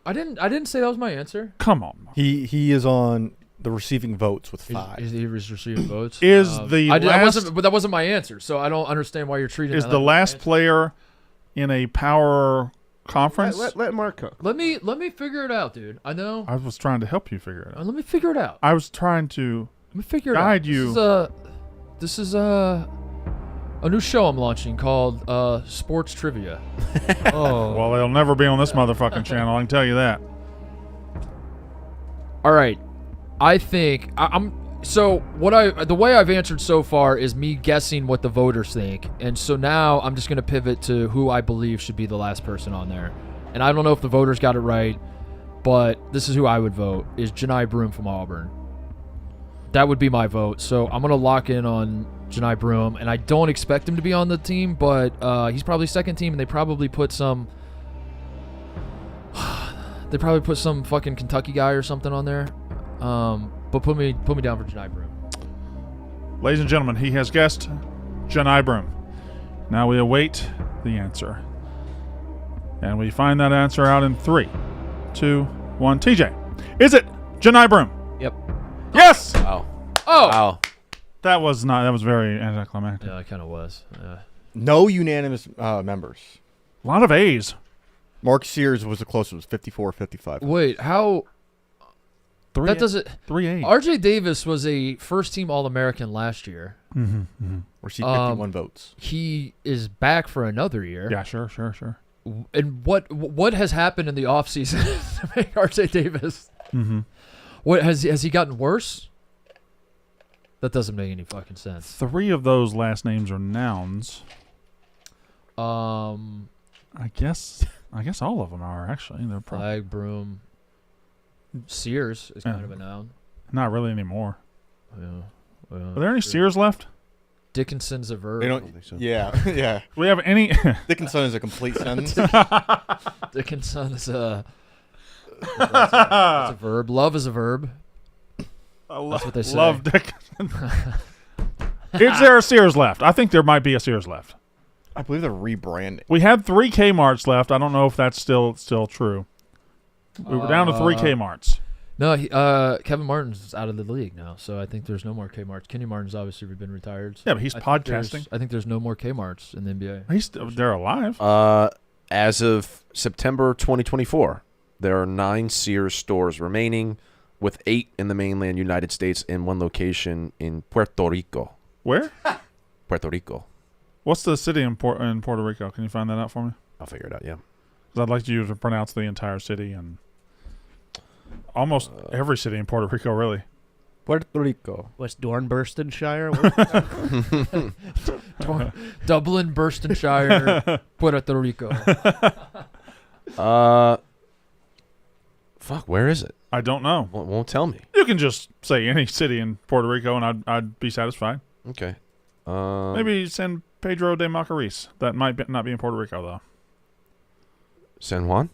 I didn't say that was my answer. Come on, Mark. He is on the receiving votes with 5. He was receiving votes. But that wasn't my answer, so I don't understand why you're treating. Is that the like my last answer. player in a power conference? Let Mark cook. Let me figure it out, dude. I know. I was trying to help you figure it out. Let me figure it out. I was trying to Let me figure it guide out. you. This is a new show I'm launching called Sports Trivia. Oh. Well, they'll never be on this motherfucking channel. I can tell you that. All right. I think I'm. So the way I've answered so far is me guessing what the voters think, and so now I'm just gonna pivot to who I believe should be the last person on there. And I don't know if the voters got it right, but this is who I would vote: is Janai Broom from Auburn. That would be my vote. So I'm gonna lock in on Janai Broom, and I don't expect him to be on the team, but he's probably second team, and they probably put some. They probably put some fucking Kentucky guy or something on there. But put me down for Janai Broom. Ladies and gentlemen, he has guessed Janai Broom. Now we await the answer. And we find that answer out in 3, 2, 1. TJ, is it Janai Broom? Yep. Yes! Wow. Oh! Wow. That was very anticlimactic. Yeah, it kind of was. No unanimous members. A lot of A's. Mark Sears was the closest, 54-55. Wait, how... Three That doesn't... 3 A's. RJ Davis was a first-team All-American last year. Received 51 votes. He is back for another year. Yeah, sure. And what has happened in the offseason to make RJ Davis? What has he gotten worse? That doesn't make any fucking sense. 3 of those last names are nouns. I guess all of them are, actually. They're probably Flag, Broom, Sears is kind of a noun. not really anymore. Yeah. Are there any Sears left? Dickinson's a verb. They don't. think so. Yeah, yeah. Do we have any? Dickinson is a complete sentence. Dickinson is a... That's a verb. Love is a verb. That's what they say. Love Dickinson. Is there a Sears left? I think there might be a Sears left. I believe they're rebranding. We had 3 Kmarts left. I don't know if that's still true. We were down to 3 Kmarts. No, Kevin Martin's out of the league now, so I think there's no more Kmarts. Kenny Martin's obviously been retired. So Yeah, but he's podcasting. I think there's no more Kmarts in the NBA. They're alive. As of September 2024, there are 9 Sears stores remaining, with 8 in the mainland United States and 1 location in Puerto Rico. Where? Puerto Rico. What's the city in Puerto Rico? Can you find that out for me? I'll figure it out, yeah. 'Cause I'd like you to pronounce the entire city and almost every city in Puerto Rico, really. Puerto Rico. West Dornburstonshire? Dublin, Burstonshire, Puerto Rico. Fuck, where is it? I don't know. Won't tell me. You can just say any city in Puerto Rico, and I'd be satisfied. Okay. Maybe San Pedro de Macorís. That might not be in Puerto Rico, though. San Juan?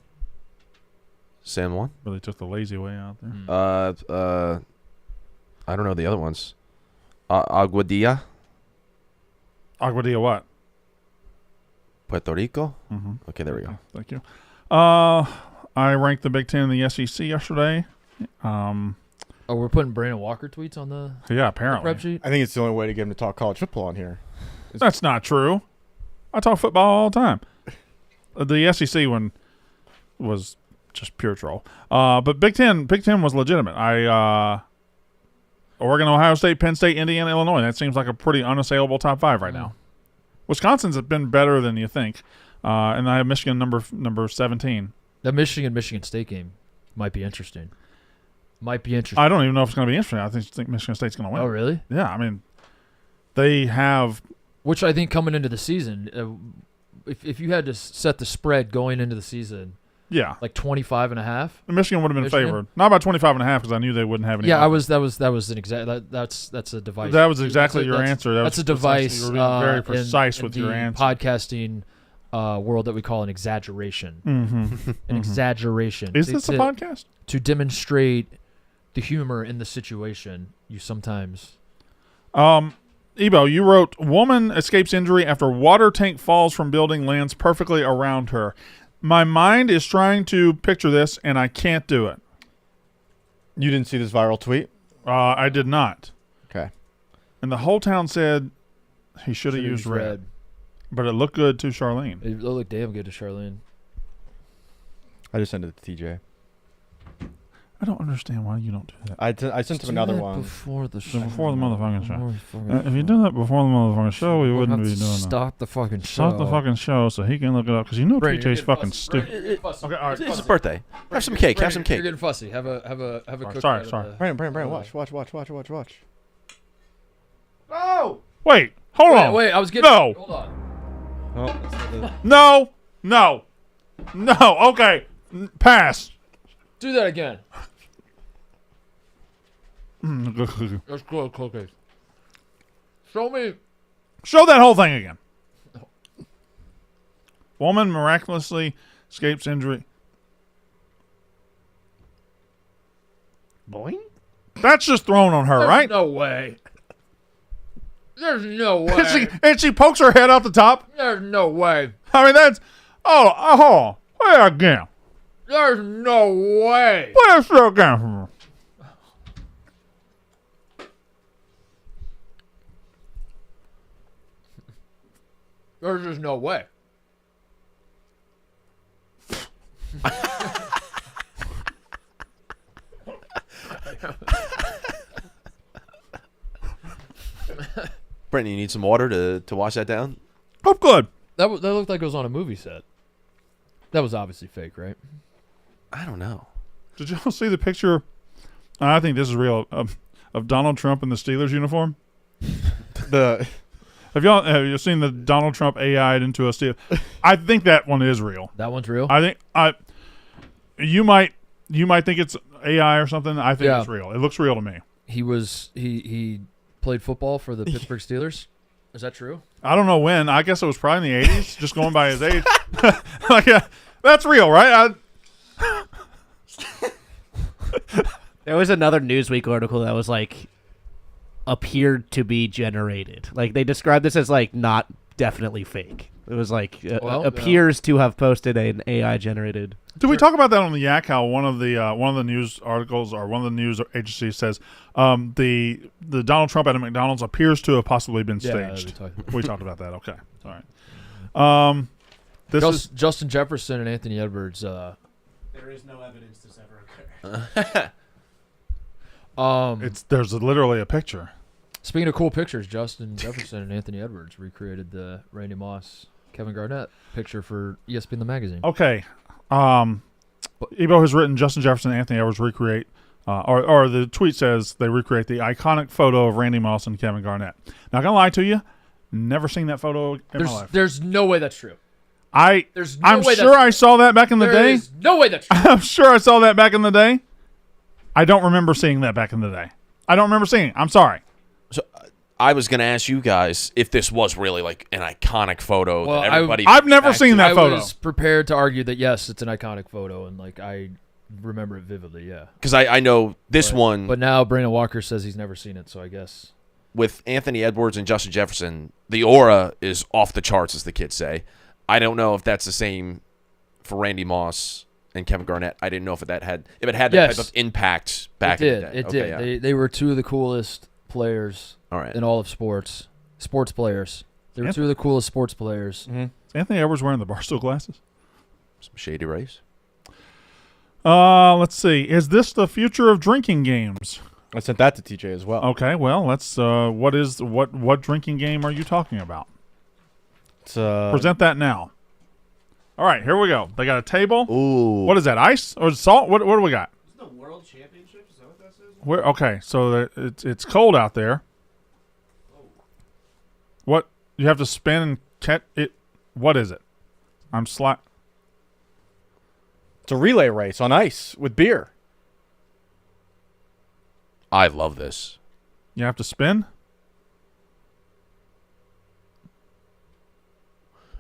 San Juan? Really took the lazy way out there. I don't know the other ones. Aguadilla? Aguadilla what? Puerto Rico? Mm-hmm. Okay, there we go. Thank you. I ranked the Big Ten and the SEC yesterday. Oh, we're putting Brandon Walker tweets on the Yeah, apparently. prep sheet? I think it's the only way to get him to talk college football on here. That's not true. I talk football all the time. The SEC one was just pure troll. But Big Ten was legitimate. Oregon, Ohio State, Penn State, Indiana, Illinois. That seems like a pretty unassailable top 5 right now. Wisconsin's been better than you think. And I have Michigan number 17. The Michigan State game might be interesting. I don't even know if it's going to be interesting. I think Michigan State's going to win. Oh, really? Yeah, I mean, they have... Which I think coming into the season, if you had to set the spread going into the season, Yeah. like 25.5. Michigan would have been Michigan? favored. Not by 25.5 because I knew they wouldn't have any. Yeah, offense. that was an exact. That's a device. That was exactly your answer. That's a device. You were being very in precise with the your answer. Podcasting world that we call an exaggeration. Mm-hmm. An exaggeration. Is this a podcast? To demonstrate the humor in the situation, you sometimes. Ebo, you wrote, "Woman escapes injury after water tank falls from building, lands perfectly around her." My mind is trying to picture this, and I can't do it. You didn't see this viral tweet? I did not. Okay. And the whole town said he should have used red. But it looked good to Charlene. It looked damn good to Charlene. I just sent it to TJ. I don't understand why you don't do that. I sent him another one. Before the show. Before the motherfucking show. Before the If you did that before the motherfucking show, we wouldn't be doing that. Stop the fucking show. Stop the fucking show so he can look it up because you know Brandon, you're TJ's getting fucking fussy. stupid. Brandon, you're getting fussy. Okay, all right. It's his birthday. Have some cake. Have some You're cake. getting fussy. Have a cookie. Sorry, out of sorry. the- Brandon, watch. Oh! Wait, hold on. Wait, I was getting. No. Hold on. Oh, that's not No. Okay, pass. Do that again. Show Let's go cookies. Show me. that whole thing again. Woman miraculously escapes injury. Boing? That's just thrown on her, There's right? no way. There's no way. And she pokes her head out the top. There's no way. I mean, that's play again. There's no way. Play it again. There's just no way. Brandon, you need some water to wash that down? Oh, good. That looked like it was on a movie set. That was obviously fake, right? I don't know. Did y'all see the picture? I think this is real of Donald Trump in the Steelers uniform. Have you seen the Donald Trump AI'd into a Steelers? I think that one is real. That one's real. I think you might think it's AI or something. I think Yeah. it's real. It looks real to me. He played football for the Pittsburgh Steelers. Is that true? I don't know when. I guess it was probably in the 80s, just going by his age. Like, yeah, that's real, right? There was another Newsweek article that was like appeared to be generated. Like they described this as like not definitely fake. It was like appears to have posted an AI generated. Did we talk about that on the Yak? How one of the news articles or one of the news agencies says the Donald Trump at a McDonald's appears to have possibly been staged. We talked about that. Okay, all right. This is Justin Jefferson and Anthony Edwards. There is no evidence this ever occurred. there's literally a picture. Speaking of cool pictures, Justin Jefferson and Anthony Edwards recreated the Randy Moss, Kevin Garnett picture for ESPN the magazine. Okay. Ebo has written Justin Jefferson and Anthony Edwards recreate, or the tweet says they recreate the iconic photo of Randy Moss and Kevin Garnett. Not gonna lie to you, never seen that photo in my life. There's no way that's true. I'm way sure I saw that back in the day. There's no way that's true. I'm sure I saw that back in the day. I don't remember seeing that back in the day. I don't remember seeing it. I'm sorry. So I was going to ask you guys if this was really like an iconic photo Well, that everybody. I've never seen that I photo. was prepared to argue that yes, it's an iconic photo, and like I remember it vividly. Yeah, Because I know this one but now Brandon Walker says he's never seen it, so I guess with Anthony Edwards and Justin Jefferson, the aura is off the charts, as the kids say. I don't know if that's the same for Randy Moss and Kevin Garnett. I didn't know if it had that Yes. type of impact back it in did. the day. It Okay, did. yeah. They were two of the coolest players All right. in all of sports. Sports players. They were two of the coolest sports players. Mm-hmm. Anthony Edwards wearing the Barstool glasses. Some shady rays. Let's see. Is this the future of drinking games? I sent that to TJ as well. Okay, well, let's. What drinking game are you talking about? It's, Present that now. All right, here we go. They got a table. Ooh. What is that? Ice or salt? What do we got? The World Championship, is that what that says? Where? Okay, so it's cold out there. What you have to spin and catch it? What is it? It's a relay race on ice with beer. I love this. You have to spin.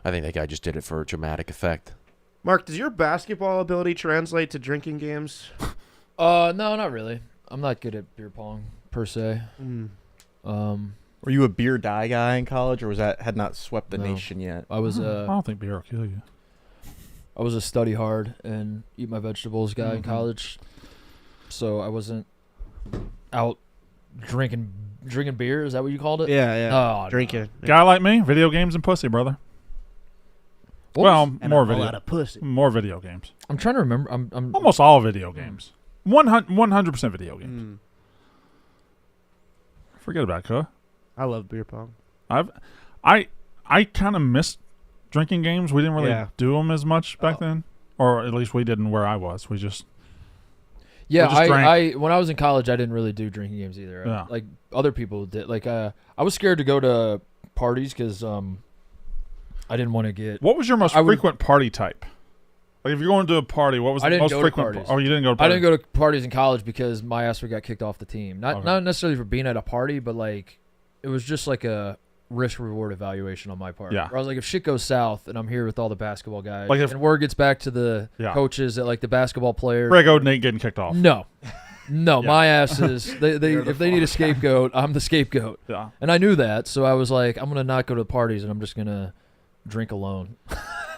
I think that guy just did it for dramatic effect. Mark, does your basketball ability translate to drinking games? No, not really. I'm not good at beer pong per se. Were you a beer die guy in college, or had not swept the No. nation yet? I was I don't think beer will kill you. I was a study hard and eat my vegetables guy in college, so I wasn't out drinking beer. Is that what you called it? Yeah. Oh, no. Drinking. Guy like me, video games and pussy, brother. What Well, was- And more a whole video. lot of pussy. More video games. I'm trying to remember. I'm Almost all video games. 100% video games. Forget about it, huh? I love beer pong. I kind of missed drinking games. We didn't really Yeah. do them as much back then, or at least we didn't where I was. We just Yeah, We just drank. when I was in college, I didn't really do drinking games either. Yeah. Like other people did. Like I was scared to go to parties because I didn't want to get. What was your most I would- frequent party type? Like if you're going to a party, what was I the didn't most go to frequent? parties. Oh, you didn't go to I parties. didn't go to parties in college because my ass got kicked off the team. Not necessarily for being at a party, but like it was just like a risk reward evaluation on my part. Yeah. Where I was like, if shit goes south and I'm here with all the basketball guys, Like if- and word gets back to the Yeah. coaches that like the basketball player. Greg Oden getting kicked off. No. No, Yeah. my ass is they You're the if they need a scapegoat, I'm the scapegoat. Yeah. And I knew that, so I was like, I'm gonna not go to parties and I'm just gonna drink alone.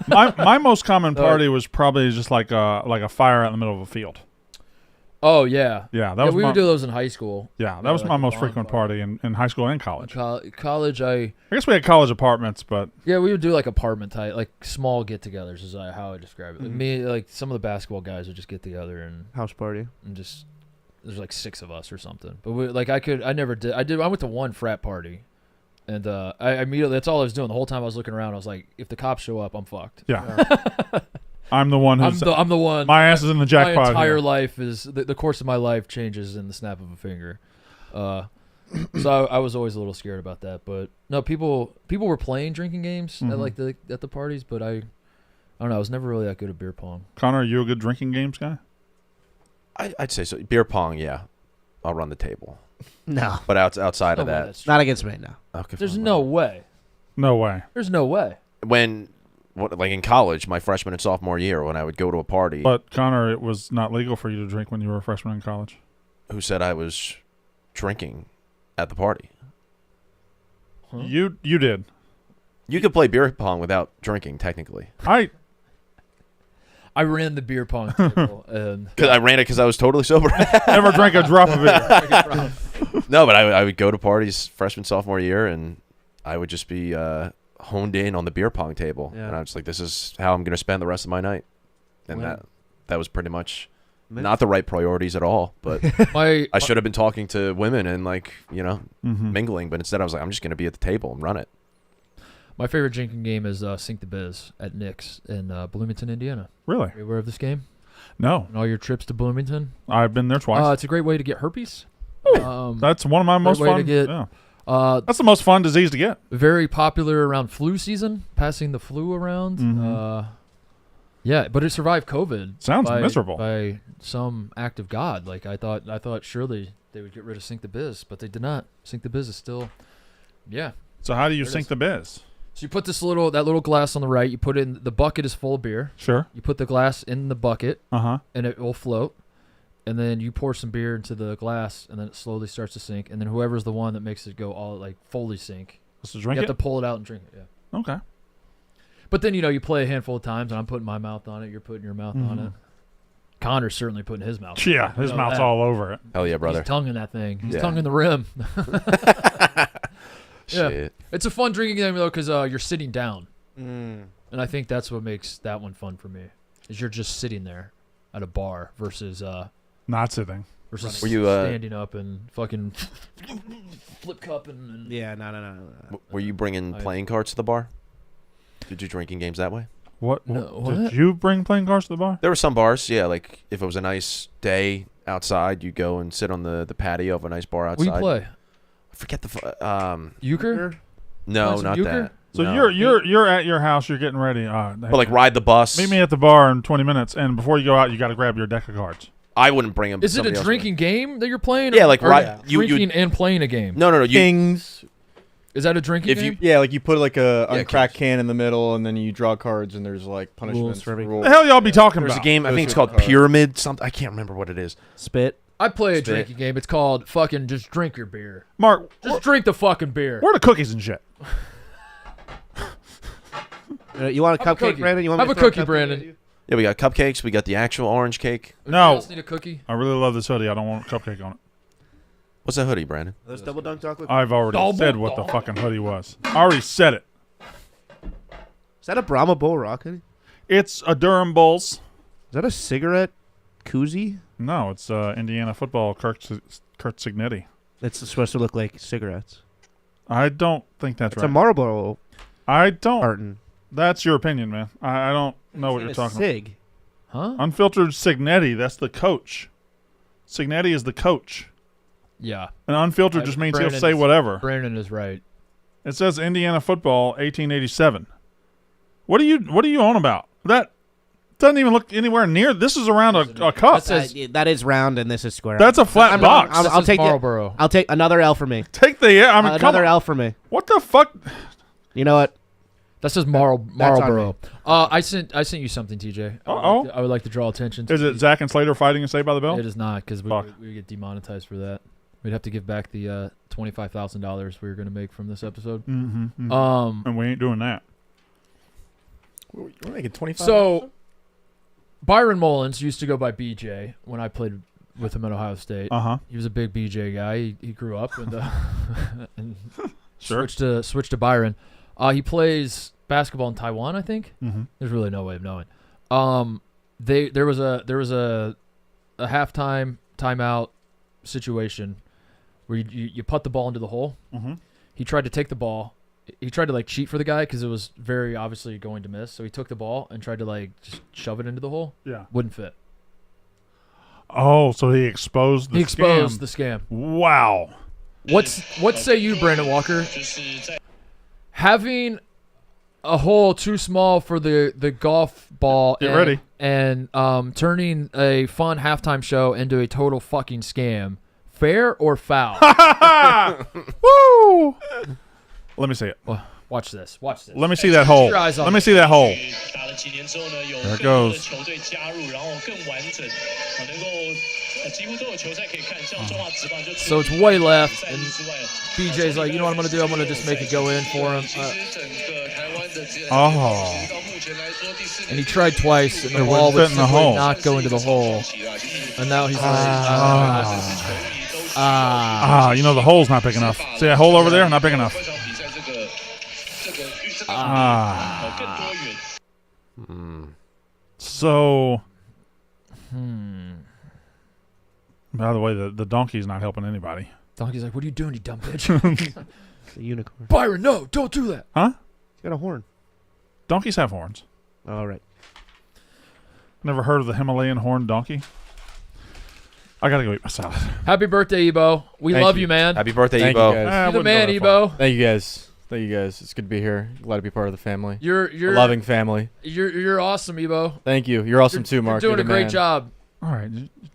my most common party was probably just like a fire out in the middle of a field. Oh yeah. Yeah, that was we my, would do those in high school. yeah, that was like my a most frequent bonfire. party in high school and college. College, I guess we had college apartments, but we would do like apartment type, like small get-togethers is how I describe it. Like Mhm. me, like some of the basketball guys would just get together and House party. just there's like 6 of us or something. But I went to one frat party, and I immediately that's all I was doing the whole time I was looking around. I was like, if the cops show up, I'm fucked. yeah. I'm the one who's I'm the one. my ass is in the jackpot. My entire here. life is the course of my life changes in the snap of a finger. So I was always a little scared about that. But no, people were playing drinking games Mhm. at the parties, but I don't know. I was never really that good at beer pong. Connor, are you a good drinking games guy? I'd say so. Beer pong, yeah. I'll run the table. No, But outside No of way that, that's not against me. No. okay, There's fine, no whatever. way. No way. There's no way. Like in college, my freshman and sophomore year, when I would go to a party, But Connor, it was not legal for you to drink when you were a freshman in college. who said I was drinking at the party? Huh? You did. You could play beer pong without drinking, technically. I ran the beer pong table and Because I ran it because I was totally sober. Never drank a drop of it. No, but I would go to parties freshman, sophomore year, and I would just be honed in on the beer pong table. Yeah. And I was like, this is how I'm going to spend the rest of my night. And Wow. that was pretty much not the right priorities at all. But my I should have been talking to women and, like, Mhm. mingling. But instead I was like, I'm just going to be at the table and run it. my favorite drinking game is Sink the Biz at Nick's in Bloomington, Indiana. Really? Are you aware of this game? No. And all your trips to Bloomington? I've been there twice. It's a great way to get herpes. That's one of my most way to fun. get- yeah. That's the most fun disease to get. Very popular around flu season, passing the flu around. Mhm. Yeah, but it survived COVID. Sounds miserable. By some act of God. Like I thought surely they would get rid of Sink the Biz, but they did not. Sink the Biz is still, yeah. So how do you There it sink is. the biz? So you put that little glass on the right. You put it in the bucket is full of beer. Sure. You put the glass in the bucket, Uh-huh. and it will float. And then you pour some beer into the glass, and then it slowly starts to sink. And then whoever's the one that makes it go all like fully sink, Let's you drink have it. to pull it out and drink it. Yeah. Okay. But then you play a handful of times, and I'm putting my mouth on it. You're putting your mouth on it. Connor's certainly putting his mouth. Yeah, on it. his You know mouth's that. all over it. Hell yeah, brother. He's tonguing that thing. He's Yeah. tonguing the rim. Yeah. Shit. It's a fun drinking game though because you're sitting down, and I think that's what makes that one fun for me. Is you're just sitting there at a bar versus Not sitting. Were you, standing up and fucking flip cup and Yeah, no. Were you bringing playing cards to the bar? Did you drinking games that way? What? No, Did what? you bring playing cards to the bar? There were some bars, yeah. Like if it was a nice day outside, you go and sit on the patio of a nice bar outside. What do you play? I forget the Euchre? no, Playing some not euchre? that. So No. you're at your house. You're getting ready. But like ride the bus. meet me at the bar in 20 minutes, and before you go out, you got to grab your deck of cards. I wouldn't bring them. Is it a drinking game that you're playing? Yeah, like or you drinking and playing a game. No. You, Kings. Is that a drinking If you- game? Yeah, like you put like a Yeah, uncracked Kings. can in the middle, and then you draw cards, and there's like punishments for every- rules. The hell y'all be talking there's about? a game. I Those think it's with called cards. Pyramid. Something. I can't remember what it is. Spit. I play a Spit. drinking game. It's called fucking just drink your beer. Mark, Just drink the fucking beer. where are the cookies and shit? You want a Have a cupcake, cookie. Brandon? You want Have me a to throw cookie, cupcake Brandon. at you? Yeah, we got cupcakes. We got the actual orange cake. Anybody No. else need a cookie? I really love this hoodie. I don't want a cupcake on it. What's that hoodie, Brandon? Those double dunk chocolate. I've already Double said what the fucking hoodie was. I already said it. Is that a Brahma Bull Rocket? Is It's a Durham Bulls. that a cigarette? koozie? No, it's Indiana football. Kurt Cignetti. It's supposed to look like cigarettes. I don't think that's It's right. a Marlboro I don't. carton. That's your opinion, man. I don't know what you're talking about. Sig. Huh? Unfiltered Cignetti. That's the coach. Cignetti is the coach. Yeah. And unfiltered just means he'll Brandon say is- whatever. Brandon is right. It says Indiana football, 1887. What are you on about? That doesn't even look anywhere near. This is around a cup. That is round and this is square. That's a flat box. This is take Marlboro. I'll take another L for me. Take the. I mean, come Another on. L for me. What the fuck? You know what? That says That's on Marlboro. me. I sent you something, TJ. Uh-oh. I would like to draw attention to. Is it Zach and Slater fighting and Saved by the Bell? It is not, because Fuck. we get demonetized for that. We'd have to give back the $25,000 we were going to make from this episode. Mm-hmm. And we ain't doing that. We're making 25. So Byron Mullins used to go by BJ when I played with him at Ohio State. Uh-huh. He was a big BJ guy. He grew up and, and Sure. switched to Byron. He plays basketball in Taiwan, I think. Mm-hmm. There's really no way of knowing. There was a halftime timeout situation where you put the ball into the hole. Mm-hmm. He tried to take the ball. He tried to like cheat for the guy because it was very obviously going to miss. So he took the ball and tried to like just shove it into the hole. Yeah. Wouldn't fit. Oh, so he exposed the He exposed scam. the scam. Wow. What say you, Brandon Walker? Having a hole too small for the golf ball Get ready. and turning a fun halftime show into a total fucking scam. Fair or foul? Woo! Let me see it. Watch this. Watch this. Let me see that hole. Keep your eyes on Let me it. see that hole. There it goes. So it's way left, and BJ's like, you know what I'm going to do? I'm going to just make it go in for him. Oh. And he tried twice, and the It ball wouldn't would fit in the simply hole. not go into the hole. And now he's You know the hole's not big enough. See that hole over there? Not big enough. So, by the way, the donkey's not helping anybody. Donkey's like, what are you doing, you dumb bitch? It's a unicorn. Byron, no, don't do that. Huh? He's got a horn. Donkeys have horns. All right. Never heard of the Himalayan horned donkey? I gotta go eat my salad. Happy birthday, Ebo. We Thank love you. you, man. Happy birthday, Thank Ebo. you guys. I You're the wouldn't man, go that far. Ebo. Thank you guys. Thank you guys. It's good to be here. Glad to be part of the family. You're A loving family. You're awesome, Ebo. Thank you. You're awesome too, Mark. You're doing You're a the great man. job. All right.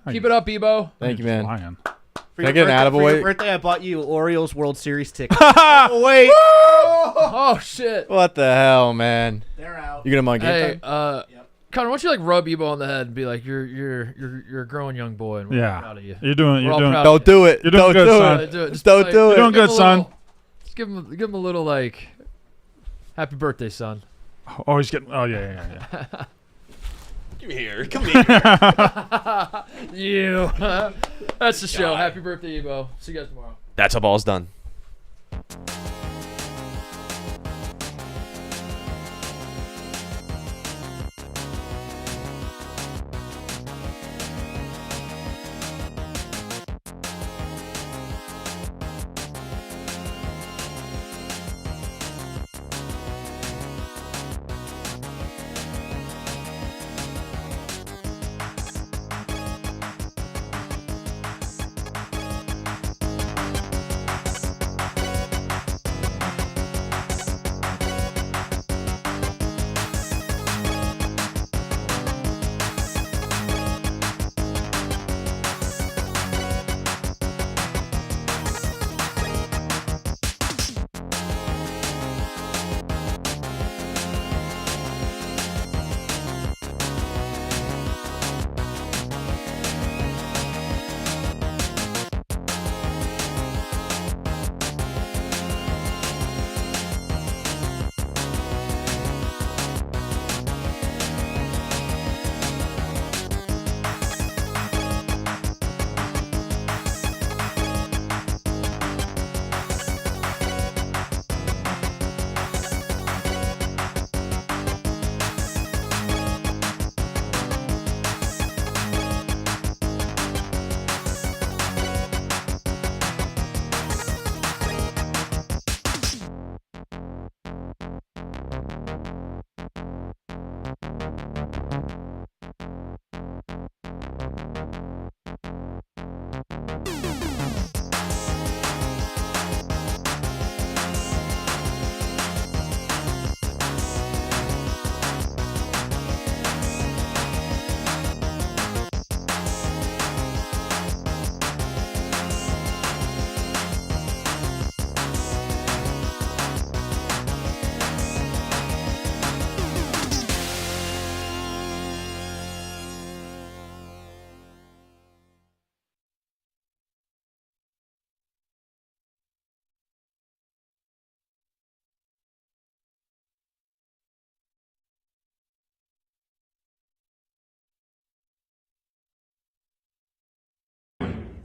Keep it up, Ebo. Thank you, man. Lying. Can I get an For attaboy? your birthday, I bought you Orioles World Series tickets. Oh, wait. Oh shit. What the hell, man? They're out. You get them on game Hey, time? Connor, why don't you like rub Ebo on the head and be like, you're a growing young boy, and we're Yeah. proud of you. You're doing. We're You're all doing. proud. Don't do it. You're doing Don't good, do son. it. Do it. Just Don't like, do it. You're doing give him good, a son. little- Just give him a little like, happy birthday, son. Oh, he's getting. Oh, yeah. Come here. Come here. You. That's the show. Happy birthday, Ebo. See you guys tomorrow. That's how ball's done.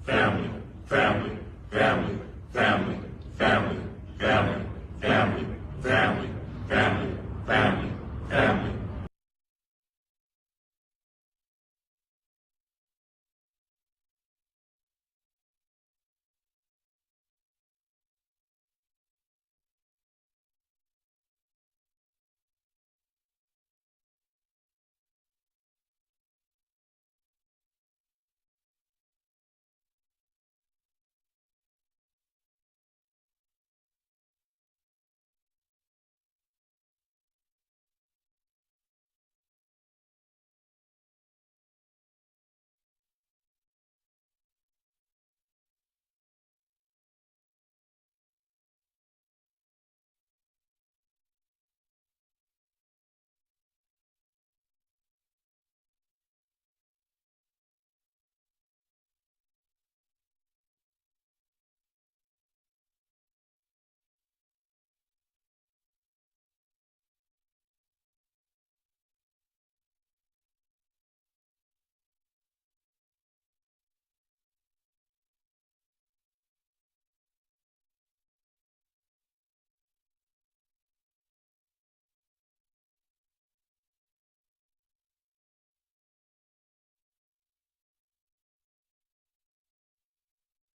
family, family, family, family, family, family, family, family, family, family, family.